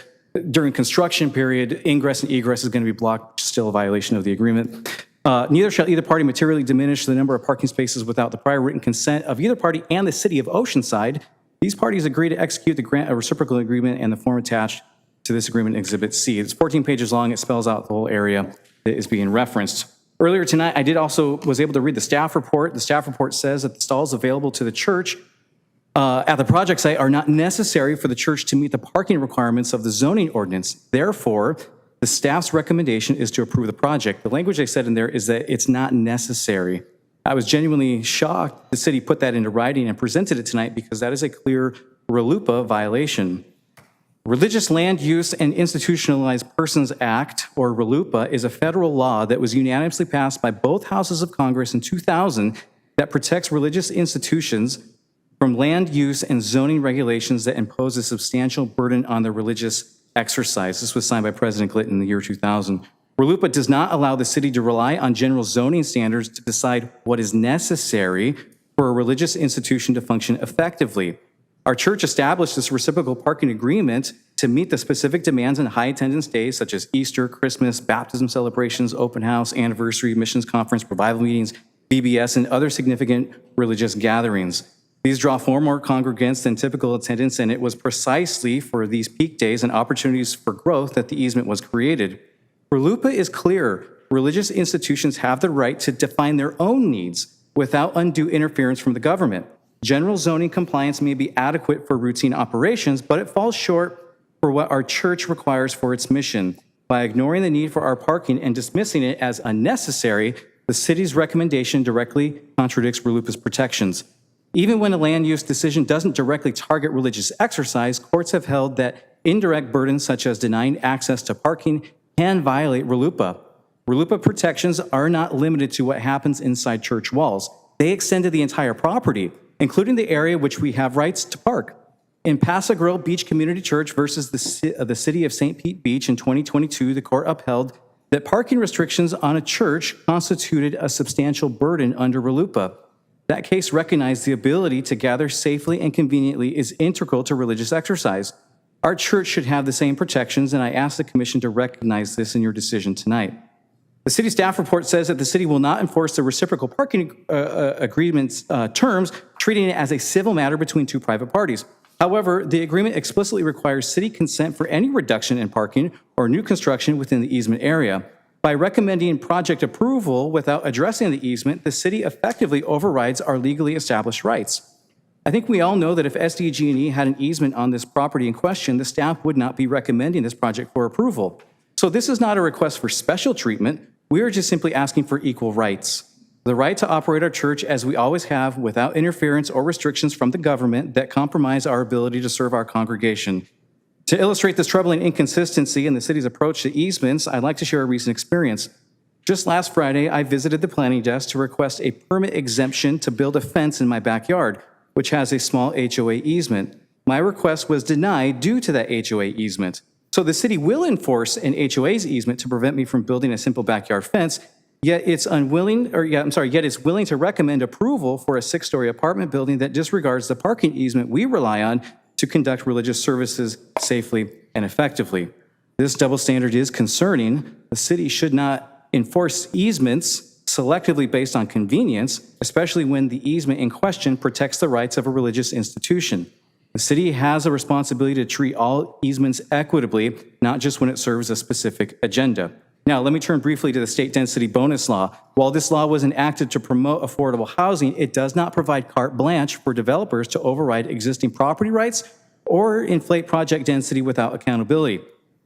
During construction period, ingress and egress is going to be blocked, still a violation of the agreement. Neither shall either party materially diminish the number of parking spaces without the prior written consent of either party and the city of Oceanside. These parties agree to execute the grant a reciprocal agreement and the form attached to this agreement, Exhibit C. It's 14 pages long. It spells out the whole area that is being referenced. Earlier tonight, was able to read the staff report. The staff report says that the stalls available to the church at the project site are not necessary for the church to meet the parking requirements of the zoning ordinance. Therefore, the staff's recommendation is to approve the project. The language they said in there is that it's not necessary. I was genuinely shocked the city put that into writing and presented it tonight because that is a clear RLUIPA violation. Religious Land Use and Institutionalized Persons Act, or RLUIPA, is a federal law that was unanimously passed by both houses of Congress in 2000 that protects religious institutions from land use and zoning regulations that impose a substantial burden on the religious exercise. This was signed by President Clinton in the year 2000. RLUIPA does not allow the city to rely on general zoning standards to decide what is necessary for a religious institution to function effectively. Our church established this reciprocal parking agreement to meet the specific demands on high attendance days such as Easter, Christmas, baptism celebrations, open house, anniversary, missions conference, revival meetings, VBS, and other significant religious gatherings. These draw far more congregants than typical attendance, and it was precisely for these peak days and opportunities for growth that the easement was created. RLUIPA is clear. Religious institutions have the right to define their own needs without undue interference from the government. General zoning compliance may be adequate for routine operations, but it falls short for what our church requires for its mission. By ignoring the need for our parking and dismissing it as unnecessary, the city's recommendation directly contradicts RLUIPA's protections. Even when a land use decision doesn't directly target religious exercise, courts have held that indirect burdens such as denying access to parking can violate RLUIPA. RLUIPA protections are not limited to what happens inside church walls. They extend to the entire property, including the area which we have rights to park. In Paso Grill Beach Community Church versus the City of St. Pete Beach in 2022, the court upheld that parking restrictions on a church constituted a substantial burden under RLUIPA. That case recognized the ability to gather safely and conveniently is integral to religious exercise. Our church should have the same protections, and I ask the commission to recognize this in your decision tonight. The city staff report says that the city will not enforce the reciprocal parking agreement's terms, treating it as a civil matter between two private parties. However, the agreement explicitly requires city consent for any reduction in parking or new construction within the easement area. By recommending project approval without addressing the easement, the city effectively overrides our legally established rights. I think we all know that if SDG&E had an easement on this property in question, the staff would not be recommending this project for approval. So this is not a request for special treatment. We are just simply asking for equal rights. The right to operate our church as we always have without interference or restrictions from the government that compromise our ability to serve our congregation. To illustrate this troubling inconsistency in the city's approach to easements, I'd like to share a recent experience. Just last Friday, I visited the planning desk to request a permit exemption to build a fence in my backyard, which has a small HOA easement. My request was denied due to that HOA easement. So the city will enforce an HOA's easement to prevent me from building a simple backyard fence, yet it's willing to recommend approval for a 6-story apartment building that disregards the parking easement we rely on to conduct religious services safely and effectively. This double standard is concerning. The city should not enforce easements selectively based on convenience, especially when the easement in question protects the rights of a religious institution. The city has a responsibility to treat all easements equitably, not just when it serves a specific agenda. Now, let me turn briefly to the state density bonus law. While this law was enacted to promote affordable housing, it does not provide carte blanche for developers to override existing property rights or inflate project density without accountability.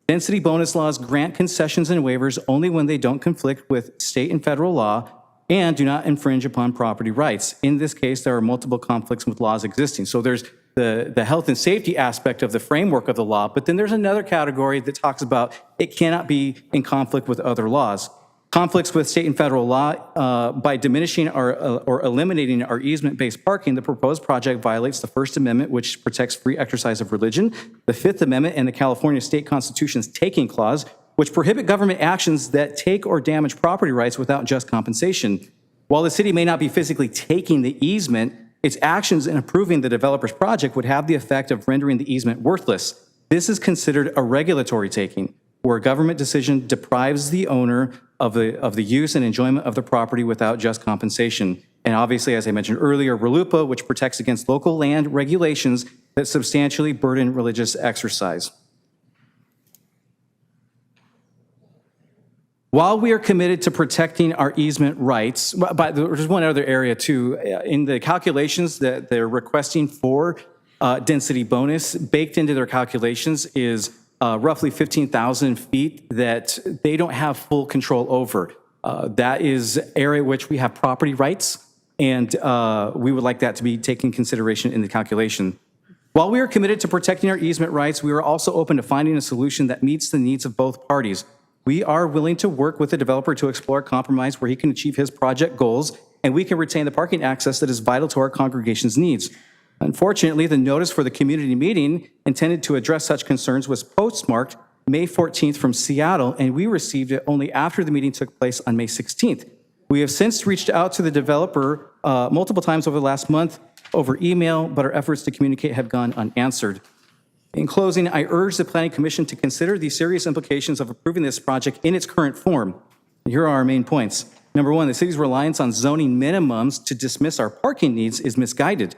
Density bonus laws grant concessions and waivers only when they don't conflict with state and federal law and do not infringe upon property rights. In this case, there are multiple conflicts with laws existing. So there's the health and safety aspect of the framework of the law, but then there's another category that talks about it cannot be in conflict with other laws. Conflicts with state and federal law, by diminishing or eliminating our easement-based parking, the proposed project violates the First Amendment, which protects free exercise of religion, the Fifth Amendment, and the California State Constitution's taking clause, which prohibit government actions that take or damage property rights without just compensation. While the city may not be physically taking the easement, its actions in approving the developer's project would have the effect of rendering the easement worthless. This is considered a regulatory taking, where a government decision deprives the owner of the use and enjoyment of the property without just compensation. And obviously, as I mentioned earlier, RLUIPA, which protects against local land regulations that substantially burden religious exercise. While we are committed to protecting our easement rights, but there's one other area too. In the calculations that they're requesting for density bonus, baked into their calculations is roughly 15,000 feet that they don't have full control over. That is area which we have property rights, and we would like that to be taken consideration in the calculation. While we are committed to protecting our easement rights, we are also open to finding a solution that meets the needs of both parties. We are willing to work with the developer to explore a compromise where he can achieve his project goals and we can retain the parking access that is vital to our congregation's needs. Unfortunately, the notice for the community meeting intended to address such concerns was postmarked May 14th from Seattle, and we received it only after the meeting took place on May 16th. We have since reached out to the developer multiple times over the last month over email, but our efforts to communicate have gone unanswered. In closing, I urge the Planning Commission to consider the serious implications of approving this project in its current form. Here are our main points. Number one, the city's reliance on zoning minimums to dismiss our parking needs is misguided.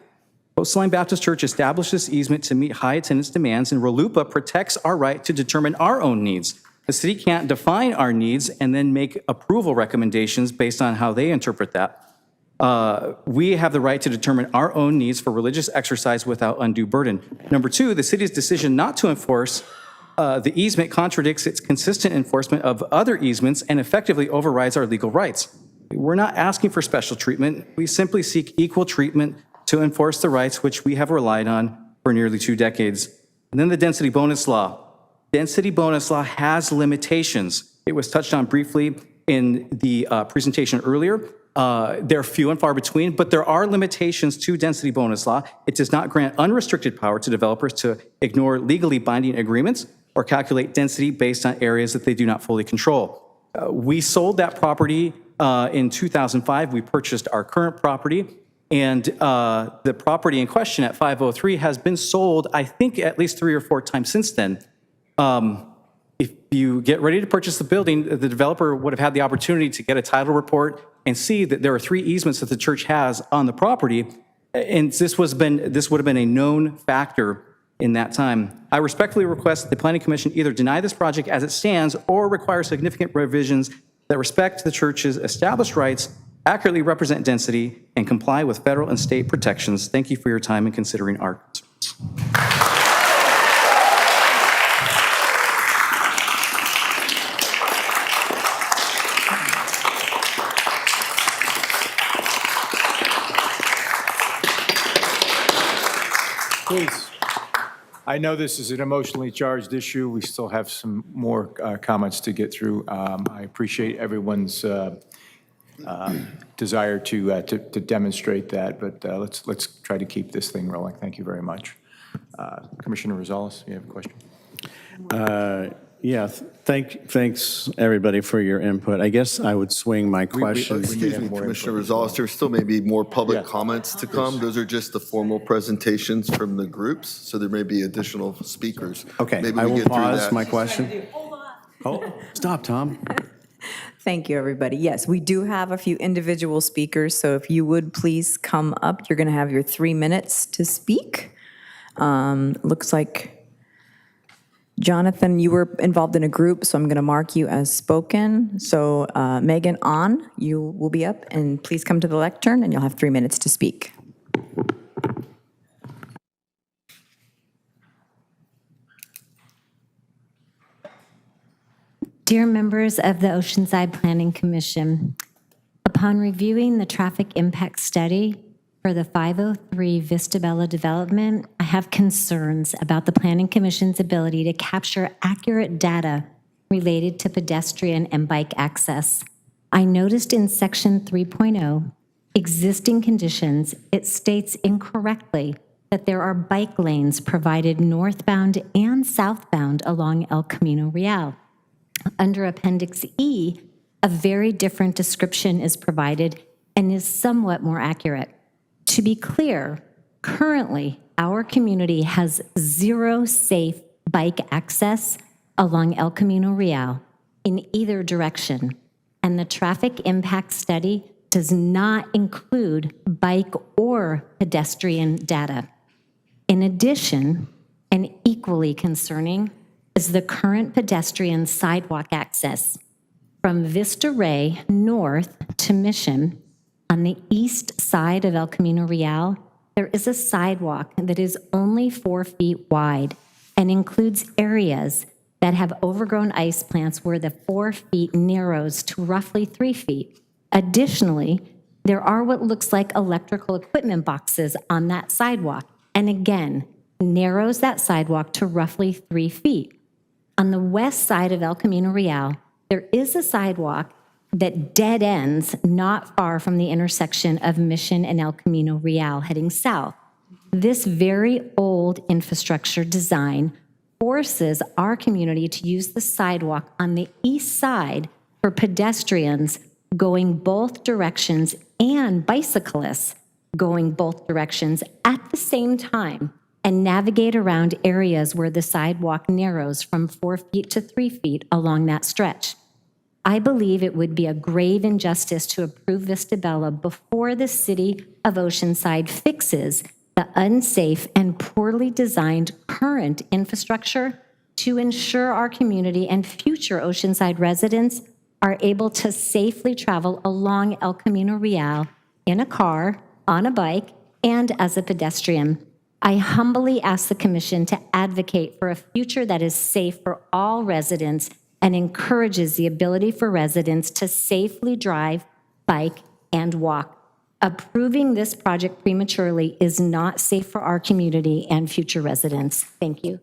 Coastline Baptist Church established this easement to meet high attendance demands, and RLUIPA protects our right to determine our own needs. The city can't define our needs and then make approval recommendations based on how they interpret that. We have the right to determine our own needs for religious exercise without undue burden. Number two, the city's decision not to enforce the easement contradicts its consistent enforcement of other easements and effectively overrides our legal rights. We're not asking for special treatment. We simply seek equal treatment to enforce the rights which we have relied on for nearly 2 decades. And then the density bonus law. Density bonus law has limitations. It was touched on briefly in the presentation earlier. They're few and far between, but there are limitations to density bonus law. It does not grant unrestricted power to developers to ignore legally binding agreements or calculate density based on areas that they do not fully control. We sold that property in 2005. We purchased our current property, and the property in question at 503 has been sold, I think, at least 3 or 4 times since then. If you get ready to purchase the building, the developer would have had the opportunity to get a title report and see that there are 3 easements that the church has on the property, and this would have been a known factor in that time. I respectfully request that the Planning Commission either deny this project as it stands or require significant revisions that respect the church's established rights, accurately represent density, and comply with federal and state protections. Thank you for your time in considering our concerns. Please. I know this is an emotionally charged issue. We still have some more comments to get through. I appreciate everyone's desire to demonstrate that, but let's try to keep this thing rolling. Thank you very much. Commissioner Rosales, you have a question? Yeah, thanks, everybody, for your input. I guess I would swing my question. Excuse me, Commissioner Rosales, there still may be more public comments to come. Those are just the formal presentations from the groups, so there may be additional speakers. Okay, Maybe I we will get through pause that. my question. Oh, stop, Tom. Thank you, everybody. Yes, we do have a few individual speakers, so if you would please come up, you're going to have your 3 minutes to speak. Looks like, Jonathan, you were involved in a group, so I'm going to mark you as spoken. So Megan, you will be up, and please come to the lectern, and you'll have 3 minutes to speak. Dear members of the Oceanside Planning Commission, upon reviewing the traffic impact study for the 503 Vista Bella development, I have concerns about the Planning Commission's ability to capture accurate data related to pedestrian and bike access. I noticed in section 3.0, existing conditions, it states incorrectly that there are bike lanes provided northbound and southbound along El Camino Real. Under Appendix E, a very different description is provided and is somewhat more accurate. To be clear, currently, our community has 0 safe bike access along El Camino Real in either direction, and the traffic impact study does not include bike or pedestrian data. In addition, and equally concerning, is the current pedestrian sidewalk access from Vista Ray north to Mission. On the east side of El Camino Real, there is a sidewalk that is only 4 feet wide and includes areas that have overgrown ice plants where the 4 feet narrows to roughly 3 feet. Additionally, there are what looks like electrical equipment boxes on that sidewalk, and again, narrows that sidewalk to roughly 3 feet. On the west side of El Camino Real, there is a sidewalk that dead ends not far from the intersection of Mission and El Camino Real heading south. This very old infrastructure design forces our community to use the sidewalk on the east side for pedestrians going both directions and bicyclists going both directions at the same time and navigate around areas where the sidewalk narrows from 4 feet to 3 feet along that stretch. I believe it would be a grave injustice to approve Vista Bella before the city of Oceanside fixes the unsafe and poorly designed current infrastructure to ensure our community and future Oceanside residents are able to safely travel along El Camino Real in a car, on a bike, and as a pedestrian. I humbly ask the Commission to advocate for a future that is safe for all residents and encourages the ability for residents to safely drive, bike, and walk. Approving this project prematurely is not safe for our community and future residents. Thank you.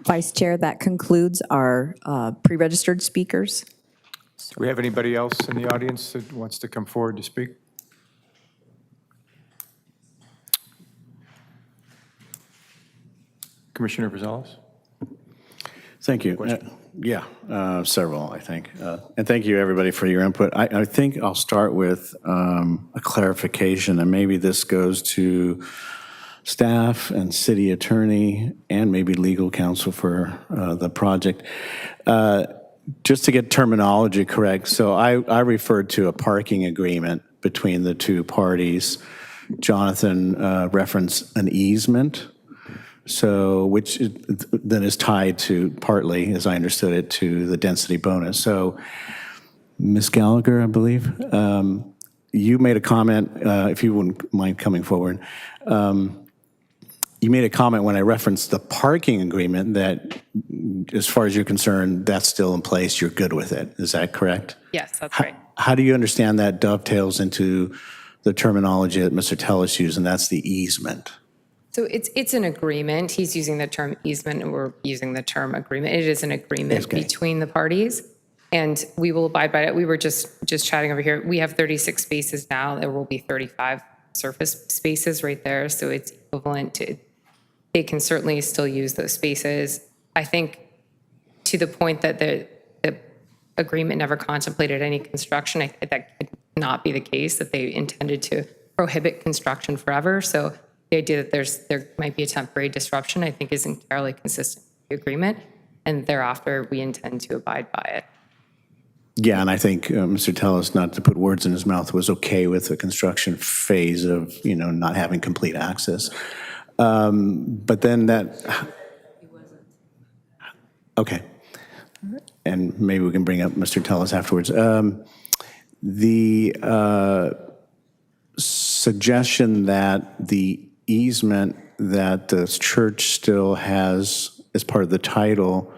Vice Chair, that concludes our pre-registered speakers. Do we have anybody else in the audience that wants to come forward to speak? Commissioner Rosales? Thank you. Several, I think. And thank you, everybody, for your input. I think I'll start with a clarification, and maybe this goes to staff and city attorney and maybe legal counsel for the project. Just to get terminology correct, so I referred to a parking agreement between the two parties. Jonathan referenced an easement. So, which then is tied to partly, as I understood it, to the density bonus. So, Ms. Gallagher, I believe, you made a comment, if you wouldn't mind coming forward. You made a comment when I referenced the parking agreement that, as far as you're concerned, that's still in place, you're good with it. Is that correct? Yes, that's right. How do you understand that dovetails into the terminology that Mr. Tellis used, and that's the easement? So it's an agreement. He's using the term easement, and we're using the term agreement. It is an agreement between the parties, and we will abide by it. We were just chatting over here. We have 36 spaces now. There will be 35 surface spaces right there, so it's equivalent to, they can certainly still use those spaces. I think to the point that the agreement never contemplated any construction, that could not be the case, that they intended to prohibit construction forever. So the idea that there might be a temporary disruption, I think, is entirely consistent with the agreement, and thereafter we intend to abide by it. Yeah, and I think Mr. Tellis, not to put words in his mouth, was okay with the construction phase of, not having complete access. But then that, okay, and maybe we can bring up Mr. Tellis afterwards. The suggestion that the easement that the church still has as part of the title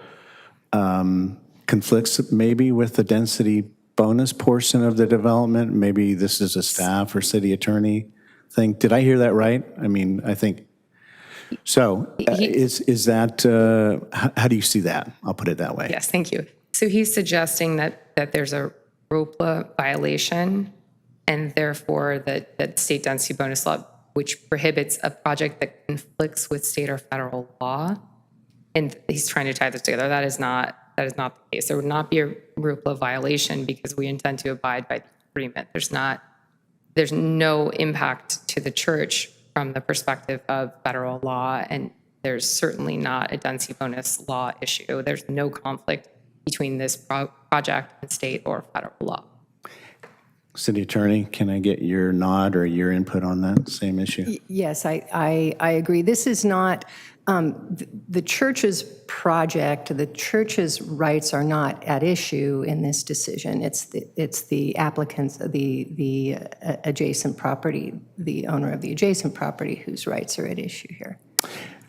conflicts maybe with the density bonus portion of the development. Maybe this is a staff or city attorney thing. Did I hear that right? I mean, I think so. Is that how do you see that? I'll put it that way. Yes, thank you. So he's suggesting that there's a ROPLA violation, and therefore that state density bonus law, which prohibits a project that conflicts with state or federal law, and he's trying to tie this together. That is not the case. There would not be a ROPLA violation because we intend to abide by the agreement. There's no impact to the church from the perspective of federal law, and there's certainly not a density bonus law issue. There's no conflict between this project and state or federal law. City Attorney, can I get your nod or your input on that same issue? Yes, I agree. This is not the church's project. The church's rights are not at issue in this decision. It's the applicants, the adjacent property, the owner of the adjacent property whose rights are at issue here.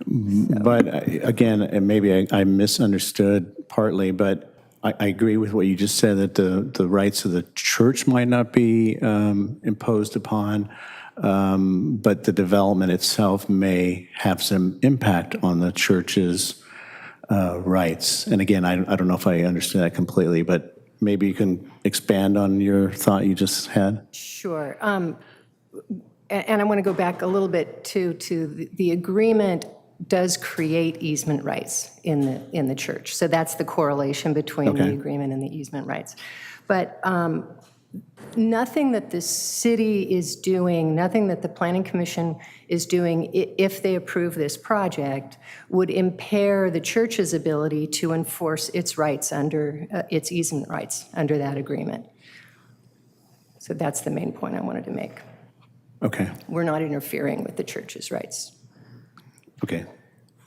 But again, and maybe I misunderstood partly, but I agree with what you just said, that the rights of the church might not be imposed upon, but the development itself may have some impact on the church's rights. And again, I don't know if I understood that completely, but maybe you can expand on your thought you just had? Sure. And I want to go back a little bit to the agreement does create easement rights in the church. So that's the correlation between the agreement and the easement rights. But nothing that the city is doing, nothing that the Planning Commission is doing, if they approve this project, would impair the church's ability to enforce its rights under, its easement rights under that agreement. So that's the main point I wanted to make. Okay. We're not interfering with the church's rights. Okay.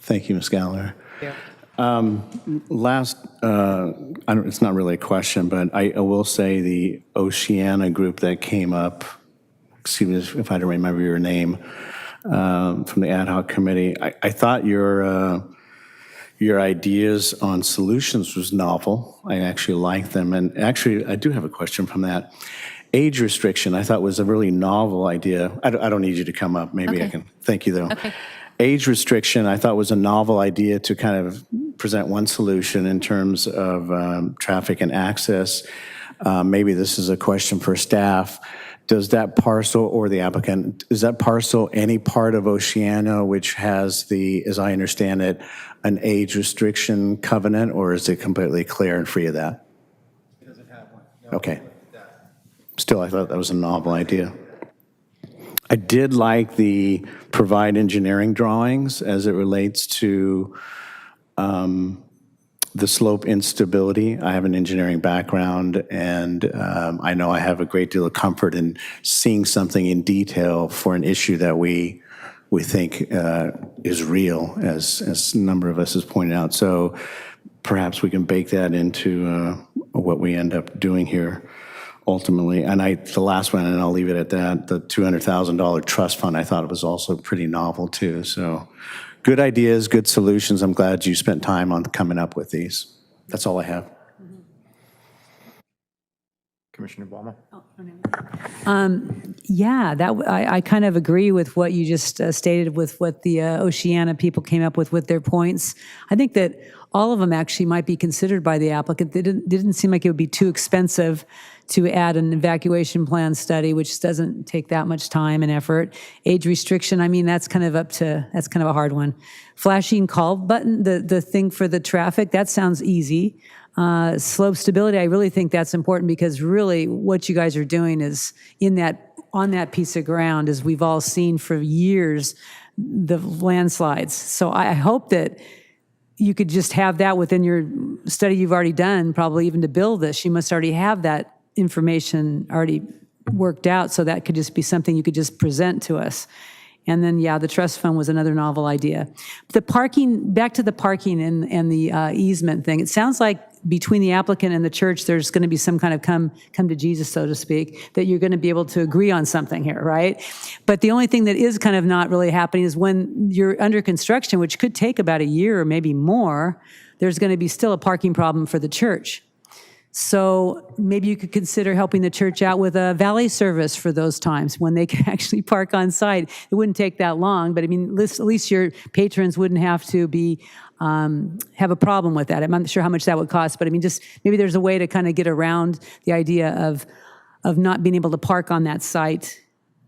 Thank you, Ms. Gallagher. Yeah. Last, it's not really a question, but I will say the Oceana group that came up, excuse me if I don't remember your name, from the ad hoc committee, I thought your ideas on solutions was novel. I actually like them. And actually, I do have a question from that. Age restriction, I thought was a really novel idea. I don't need you to come up. Maybe I can. Thank you, though. Okay. Age restriction, I thought was a novel idea to kind of present one solution in terms of traffic and access. Maybe this is a question for staff. Does that parcel or the applicant, is that parcel any part of Oceana which has the, as I understand it, an age restriction covenant, or is it completely clear and free of that? It doesn't have one. No. Okay. Still, I thought that was a novel idea. I did like the provide engineering drawings as it relates to the slope instability. I have an engineering background, and I know I have a great deal of comfort in seeing something in detail for an issue that we think is real, as a number of us has pointed out. So perhaps we can bake that into what we end up doing here ultimately. And the last one, and I'll leave it at that, the $200,000 trust fund, I thought it was also pretty novel too. So good ideas, good solutions. I'm glad you spent time on coming up with these. That's all I have. Commissioner Ballmer? Yeah, I kind of agree with what you just stated with what the Oceana people came up with their points. I think that all of them actually might be considered by the applicant. They didn't seem like it would be too expensive to add an evacuation plan study, which doesn't take that much time and effort. Age restriction, I mean, that's kind of a hard one. Flashing call button, the thing for the traffic, that sounds easy. Slope stability, I really think that's important, because really what you guys are doing is on that piece of ground, as we've all seen for years, the landslides. So I hope that you could just have that within your study you've already done, probably even to build this. You must already have that information already worked out, so that could just be something you could just present to us. And then, yeah, the trust fund was another novel idea. The parking, back to the parking and the easement thing, it sounds like between the applicant and the church, there's going to be some kind of come to Jesus, so to speak, that you're going to be able to agree on something here, right? But the only thing that is kind of not really happening is when you're under construction, which could take about a year or maybe more, there's going to be still a parking problem for the church. So maybe you could consider helping the church out with a valet service for those times when they can actually park on site. It wouldn't take that long, but I mean, at least your patrons wouldn't have to be have a problem with that. I'm not sure how much that would cost, but I mean, just maybe there's a way to kind of get around the idea of not being able to park on that site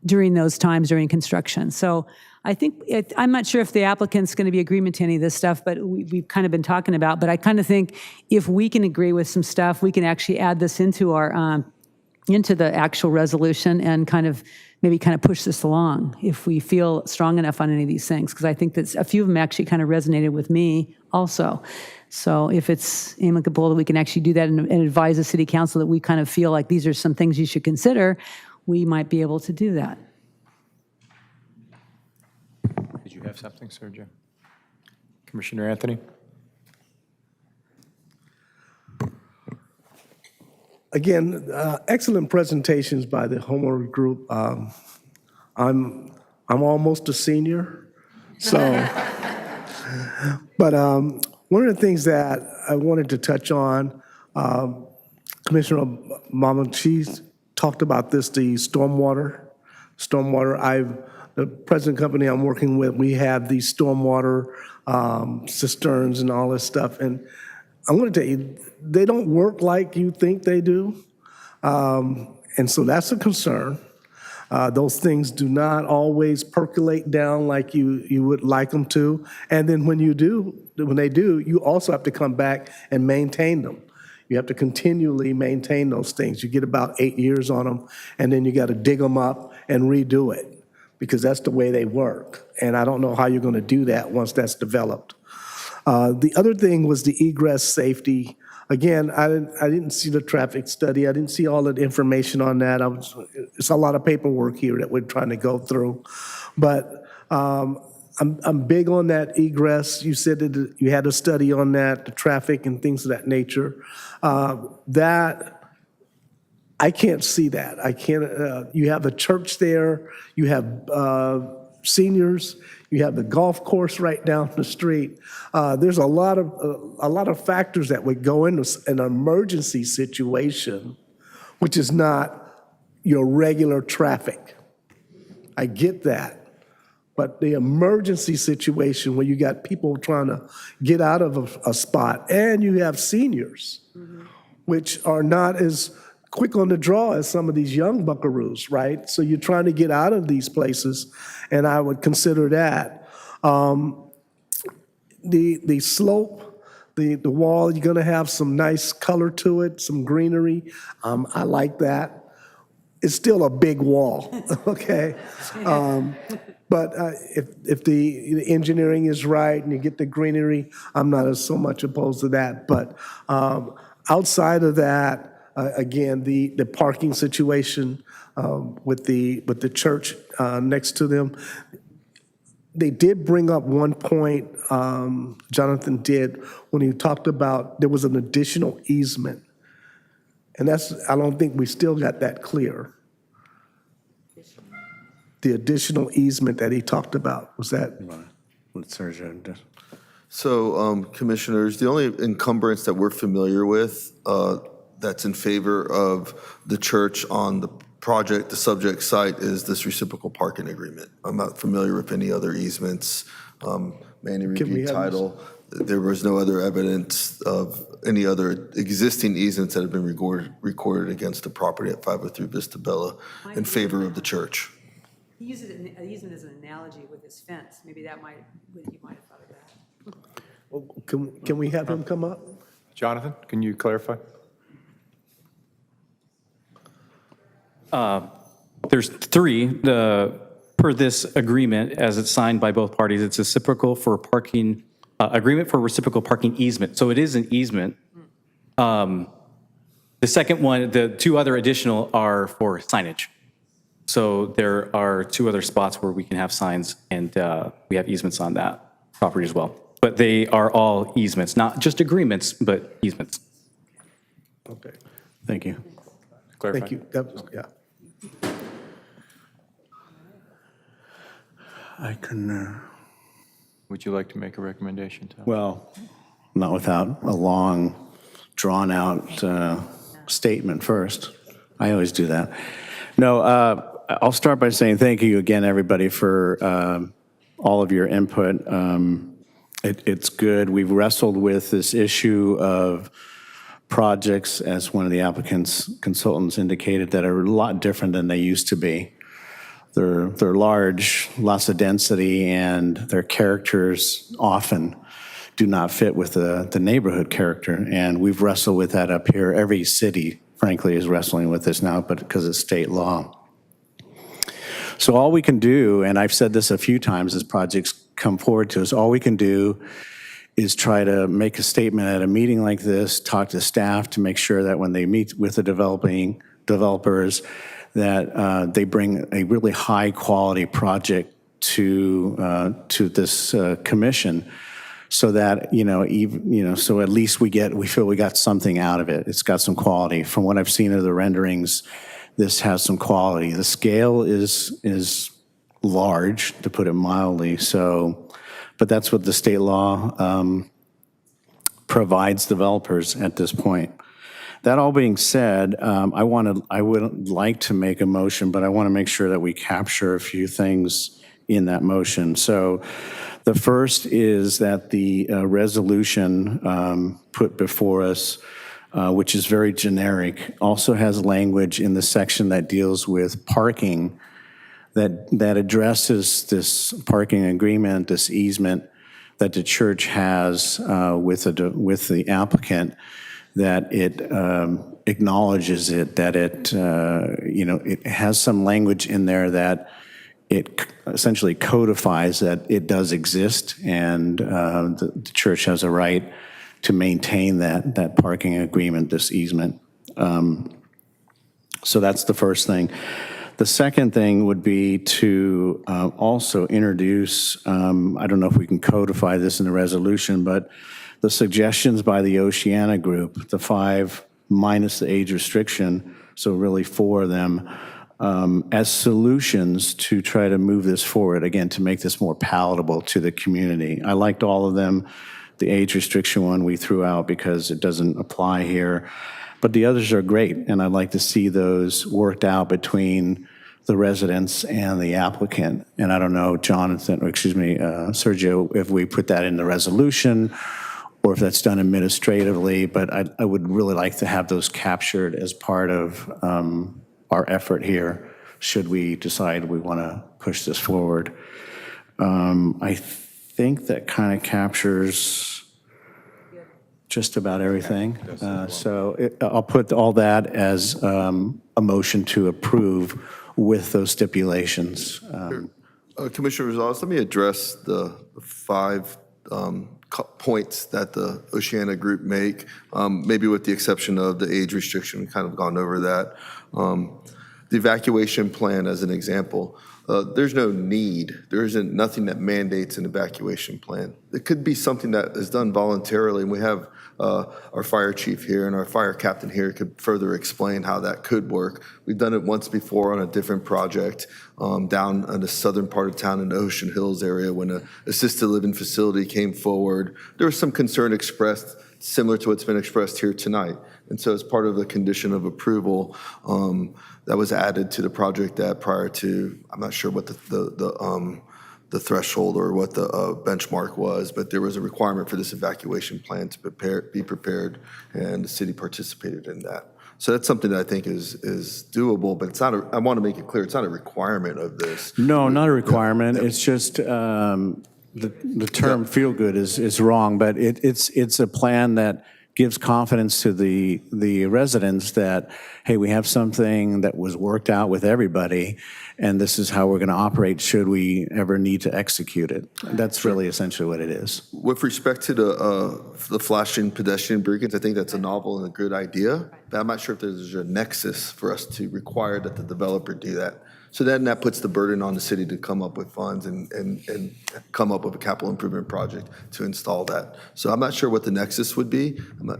during those times during construction. So I think, I'm not sure if the applicant's going to be agreement to any of this stuff, but we've kind of been talking about, but I kind of think if we can agree with some stuff, we can actually add this into our, into the actual resolution and maybe push this along if we feel strong enough on any of these things, because I think that a few of them actually kind of resonated with me also. So if it's amicable that we can actually do that and advise the city council that we kind of feel like these are some things you should consider, we might be able to do that. Did you have something, Sergio? Commissioner Anthony? Again, excellent presentations by the homeowner group. I'm almost a senior, so. But one of the things that I wanted to touch on, Commissioner Mama, she talked about this, the stormwater. The present company I'm working with, we have these stormwater cisterns and all this stuff, and I'm going to tell you, they don't work like you think they do. And so that's a concern. Those things do not always percolate down like you would like them to. And then when they do, you also have to come back and maintain them. You have to continually maintain those things. You get about 8 years on them, and then you got to dig them up and redo it, because that's the way they work. And I don't know how you're going to do that once that's developed. The other thing was the egress safety. Again, I didn't see the traffic study. I didn't see all the information on that. It's a lot of paperwork here that we're trying to go through. But I'm big on that egress. You said that you had a study on that, the traffic and things of that nature. That, I can't see that. I can't, you have a church there, you have seniors, you have the golf course right down the street. There's a lot of factors that would go into an emergency situation, which is not your regular traffic. I get that. But the emergency situation where you got people trying to get out of a spot, and you have seniors, which are not as quick on the draw as some of these young buckaroos, right? So you're trying to get out of these places, and I would consider that. The slope, the wall, you're gonna have some nice color to it, some greenery. I like that. It's still a big wall, okay? But if the engineering is right and you get the greenery, I'm not so much opposed to that. But outside of that, again, the parking situation with the church next to them, they did bring up one point, Jonathan did, when he talked about there was an additional easement. And I don't think we still got that clear. The additional easement that he talked about, was that? So, Commissioners, the only encumbrance that we're familiar with that's in favor of the church on the project, the subject site, is this reciprocal parking agreement. I'm not familiar with any other easements. Manny reviewed title. There was no other evidence of any other existing easements that have been recorded against the property at 503 Vista Bella in favor of the church. He uses an easement as an analogy with his fence. Maybe you might have thought of that. Well, can we have him come up? Jonathan, can you clarify? There's three. Per this agreement, as it's signed by both parties, it's reciprocal for parking, agreement for reciprocal parking easement. So it is an easement. The second one, the two other additional are for signage. So there are two other spots where we can have signs, and we have easements on that property as well. But they are all easements, not just agreements, but easements. Okay. Thank you. Clarify. Thank you. That was, yeah. I can, Would you like to make a recommendation, Tom? well, not without a long, drawn-out statement first. I always do that. No, I'll start by saying thank you again, everybody, for all of your input. It's good. We've wrestled with this issue of projects, as one of the applicant's consultants indicated, that are a lot different than they used to be. They're large, lots of density, and their characters often do not fit with the neighborhood character. And we've wrestled with that up here. Every city, frankly, is wrestling with this now, but because it's state law. So all we can do, and I've said this a few times as projects come forward to us, all we can do is try to make a statement at a meeting like this, talk to staff to make sure that when they meet with the developers, that they bring a really high quality project to this commission, so that so at least we feel we got something out of it. It's got some quality. From what I've seen of the renderings, this has some quality. The scale is large, to put it mildly. So, but that's what the state law provides developers at this point. That all being said, I would like to make a motion, but I want to make sure that we capture a few things in that motion. So The first is that the resolution put before us, which is very generic, also has language in the section that deals with parking that addresses this parking agreement, this easement that the church has with the applicant, that it acknowledges it, that it, it has some language in there that it essentially codifies that it does exist, and the church has a right to maintain that parking agreement, this easement. So that's the first thing. The second thing would be to also introduce, I don't know if we can codify this in the resolution, but the suggestions by the Oceana group, the 5 minus the age restriction, so really 4 of them, as solutions to try to move this forward, again, to make this more palatable to the community. I liked all of them. The age restriction one we threw out because it doesn't apply here. But the others are great, and I'd like to see those worked out between the residents and the applicant. And I don't know, Sergio, if we put that in the resolution or if that's done administratively, but I would really like to have those captured as part of our effort here, should we decide we want to push this forward. I think that kind of captures just about everything. I'll put all that as a motion to approve with those stipulations. Commissioner Rosales, let me address the 5 points that the Oceana group make, maybe with the exception of the age restriction. We've kind of gone over that. The evacuation plan, as an example, there's no need. There isn't nothing that mandates an evacuation plan. It could be something that is done voluntarily, and we have our fire chief here and our fire captain here could further explain how that could work. We've done it once before on a different project down in the southern part of town in the Ocean Hills area when an assisted living facility came forward. There was some concern expressed similar to what's been expressed here tonight. And so as part of the condition of approval, that was added to the project that prior to, I'm not sure what the threshold or what the benchmark was, but there was a requirement for this evacuation plan to be prepared, and the city participated in that. So that's something that I think is doable, but it's not I want to make it clear, it's not a requirement of this. No, not a requirement. It's just the term feel good is wrong, but it's a plan that gives confidence to the residents that, hey, we have something that was worked out with everybody, and this is how we're going to operate should we ever need to execute it. That's really essentially what it is. With respect to the flashing pedestrian beacons, I think that's a novel and a good idea, but I'm not sure if there's a nexus for us to require that the developer do that. So then that puts the burden on the city to come up with funds and come up with a capital improvement project to install that. So I'm not sure what the nexus would be.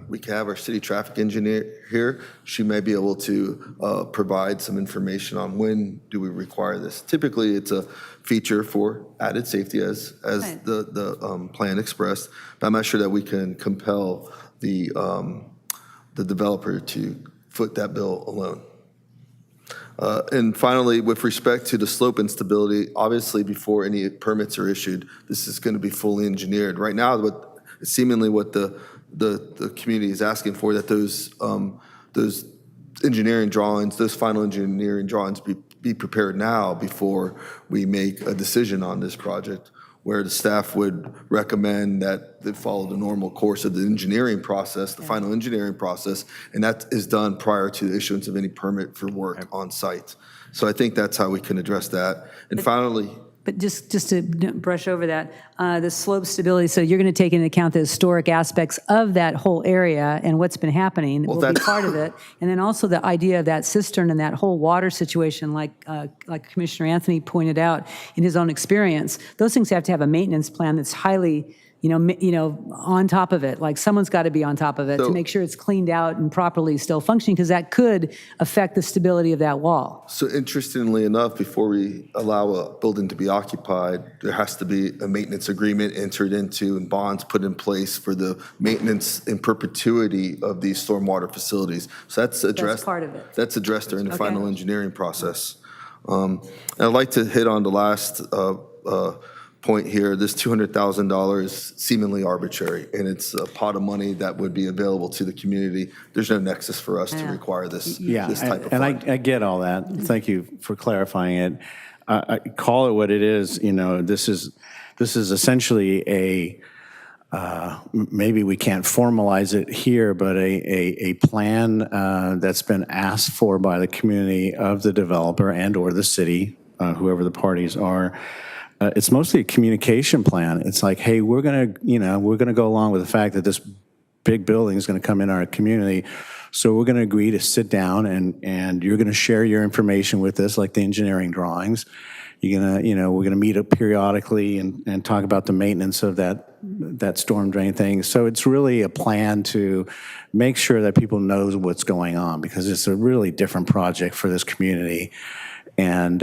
We can have our city traffic engineer here. She may be able to provide some information on when do we require this. Typically, it's a feature for added safety as the plan expressed, but I'm not sure that we can compel the developer to foot that bill alone. And finally, with respect to the slope instability, obviously before any permits are issued, this is going to be fully engineered. Right now, what the community is asking for, that those engineering drawings, those final engineering drawings be prepared now before we make a decision on this project, where the staff would recommend that they follow the normal course of the engineering process, the final engineering process, and that is done prior to the issuance of any permit for work on site. So I think that's how we can address that. And finally, But just to brush over that, the slope stability, so you're going to take into account the historic aspects of that whole area and what's been happening will be part of it. And then also the idea of that cistern and that whole water situation, like Commissioner Anthony pointed out in his own experience, those things have to have a maintenance plan that's highly on top of it. Like someone's got to be on top of it to make sure it's cleaned out and properly still functioning, because that could affect the stability of that wall. So interestingly enough, before we allow a building to be occupied, there has to be a maintenance agreement entered into and bonds put in place for the maintenance in perpetuity of these stormwater facilities. So that's addressed. That's part of it. That's addressed during the final engineering process. And I'd like to hit on the last point here, this $200,000 is seemingly arbitrary, and it's a pot of money that would be available to the community. There's no nexus for us to require this type of and fund. I get all that. Thank you for clarifying it. I call it what it is. This is essentially maybe we can't formalize it here, but a plan that's been asked for by the community of the developer and or the city, whoever the parties are. It's mostly a communication plan. It's like, hey, we're gonna go along with the fact that this big building is gonna come in our community. So we're gonna agree to sit down and you're gonna share your information with us, like the engineering drawings. We're gonna meet up periodically and talk about the maintenance of that storm drain thing. So it's really a plan to make sure that people know what's going on, because it's a really different project for this community. And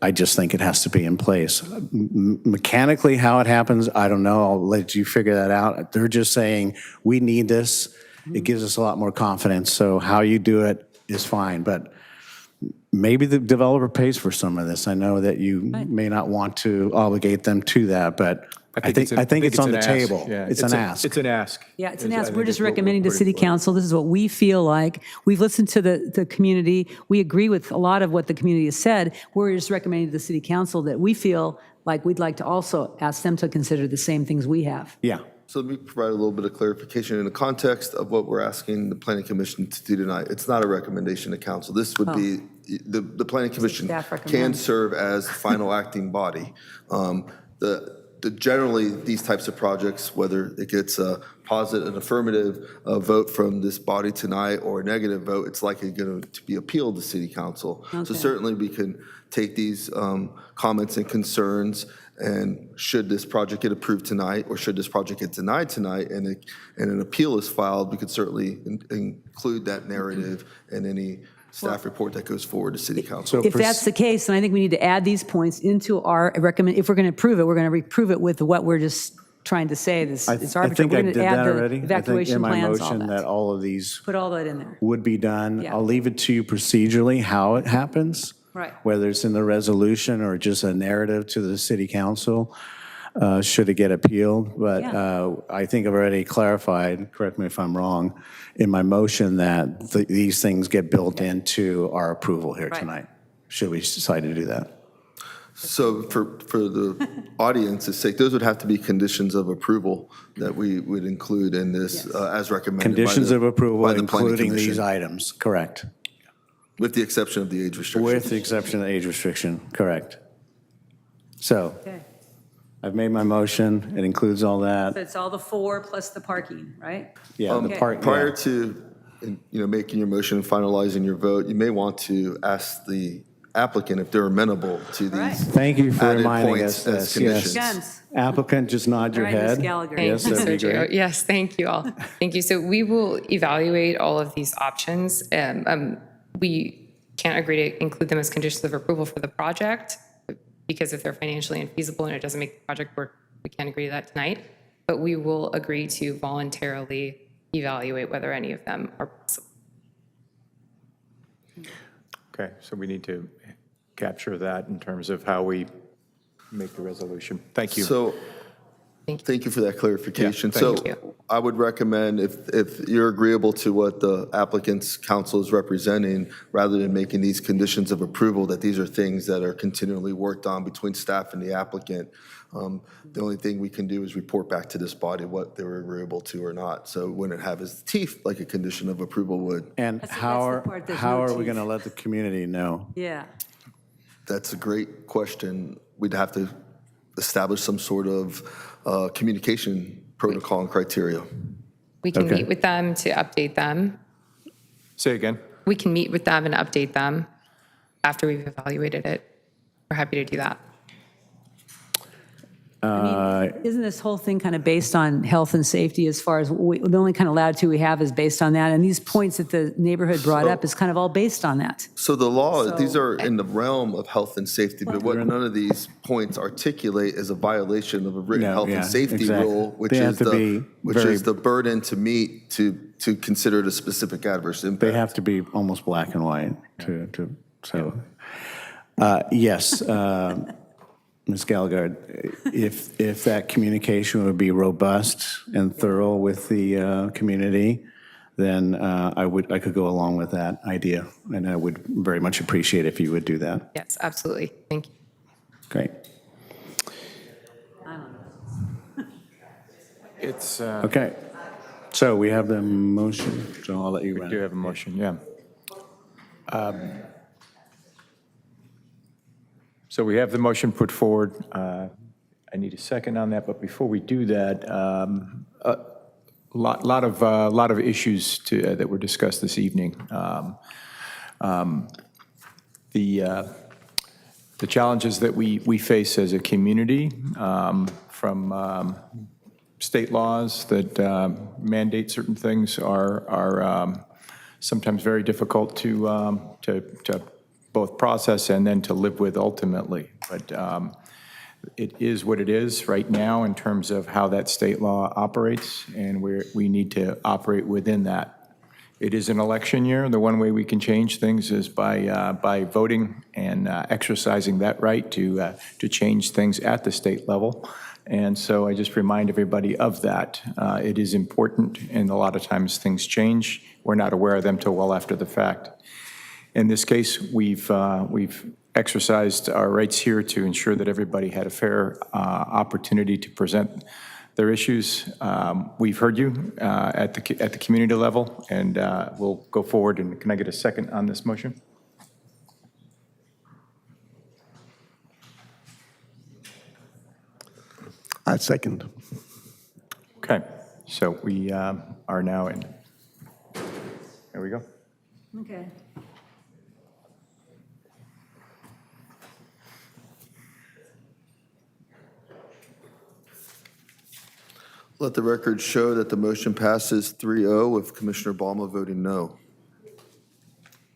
I just think it has to be in place. Mechanically, how it happens, I don't know. I'll let you figure that out. They're just saying, we need this. It gives us a lot more confidence. So how you do it is fine. But maybe the developer pays for some of this. I know that you may not want to obligate them to that, but I think it's on the table. Yeah, it's an ask. It's an ask. Yeah, it's an I ask. think We're it's just what we're recommending to putting city forward. council, this is what we feel like. We've listened to the community. We agree with a lot of what the community has said. We're just recommending to the city council that we feel like we'd like to also ask them to consider the same things we have. Yeah. So let me provide a little bit of clarification in the context of what we're asking the planning commission to do tonight. It's not a recommendation to council. This would be, the planning commission Staff can recommends. serve as final acting body. Generally, these types of projects, whether it gets a positive, an affirmative vote from this body tonight or a negative vote, it's likely going to be appealed to city council. So certainly we can take these comments and concerns, and should this project get approved tonight or should this project get denied tonight and an appeal is filed, we could certainly include that narrative in any staff report that goes forward to city council. If that's the case, then I think we need to add these points into our recommend, if we're going to approve it, we're going to reprove it with what we're just trying to say. It's I arbitrary. think We're I going did to add that the already. I think evacuation in my plans, all motion that that. all of these Put all that in there. would be done. Yeah. I'll leave it to you procedurally how it happens. Right. Whether it's in the resolution or just a narrative to the city council, should it get appealed. But Yeah. I think I've already clarified, correct me if I'm wrong, in my motion that these things get built into our approval here Right. tonight, should we decide to do that. So for the audience's sake, those would have to be conditions of approval that we would include in this as recommended by Conditions the- of approval, by the planning including these commission, items, correct. with the exception of the age restrictions. With the exception of the age restriction, correct. So Okay. I've made my motion. It includes all So that. it's all the 4 plus the parking, right? Yeah, the Okay. part, Prior yeah. to, making your motion and finalizing your vote, you may want to ask the applicant if they're amenable to Right. these Thank you for added reminding points us as this, yes. conditions. Guns. Applicant, just nod your All right, Ms. head. Gallagher. Yes, Thank you, that'd be Sergio. great. Yes, thank you all. Thank you. So we will evaluate all of these options. We can't agree to include them as conditions of approval for the project because if they're financially infeasible and it doesn't make the project work, we can't agree to that tonight. But we will agree to voluntarily evaluate whether any of them are possible. Okay, so we need to capture that in terms of how we make the resolution. Thank you. So, thank you for that clarification. Yeah, So thank you. I would recommend if you're agreeable to what the applicant's counsel is representing, rather than making these conditions of approval, that these are things that are continually worked on between staff and the applicant. The only thing we can do is report back to this body what they were agreeable to or not. So it wouldn't have its teeth like a condition of approval would. And That's the how part, there's how no are we teeth. going to let the community know? Yeah. That's a great question. We'd have to establish some sort of communication protocol and criteria. We can Okay. meet with them to update them. Say again. We can meet with them and update them after we've evaluated it. We're happy to do that. Isn't this whole thing kind of based on health and safety as far as the only kind of latitude we have is based on that? And these points that the neighborhood brought up is kind of all based on that. So the law, these So- are in the realm of health and safety, but what none of these points articulate is a violation of a written No, health yeah, and safety exactly. rule, which They have is to be very- the burden to meet to consider it a specific adverse impact. They have to be almost black and white to so, yes. Ms. Gallagher, if that communication would be robust and thorough with the community, then I could go along with that idea, and I would very much appreciate if you would do that. Yes, absolutely. Thank you. Great. It's, Okay. So we have the motion, so I'll let you run. do have a motion, yeah. So we have the motion put forward. I need a second on that, but before we do that, a lot of issues that were discussed this evening. The challenges that we face as a community from state laws that mandate certain things are sometimes very difficult to both process and then to live with ultimately. But it is what it is right now in terms of how that state law operates, and we need to operate within that. It is an election year. The one way we can change things is by voting and exercising that right to change things at the state level. And so I just remind everybody of that. It is important, and a lot of times things change. We're not aware of them till well after the fact. In this case, we've exercised our rights here to ensure that everybody had a fair opportunity to present their issues. We've heard you at the community level, and we'll go forward. And can I get a second on this motion? I second. Okay, so we are now in. There we go. Okay. Let the record show that the motion passes 3-0 with Commissioner Balma voting no.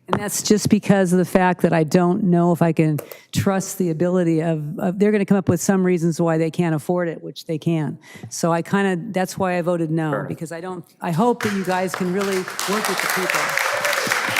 And that's just because of the fact that I don't know if I can trust the ability of they're going to come up with some reasons why they can't afford it, which they can. So that's why I voted no, because I hope that you guys can really work with the people.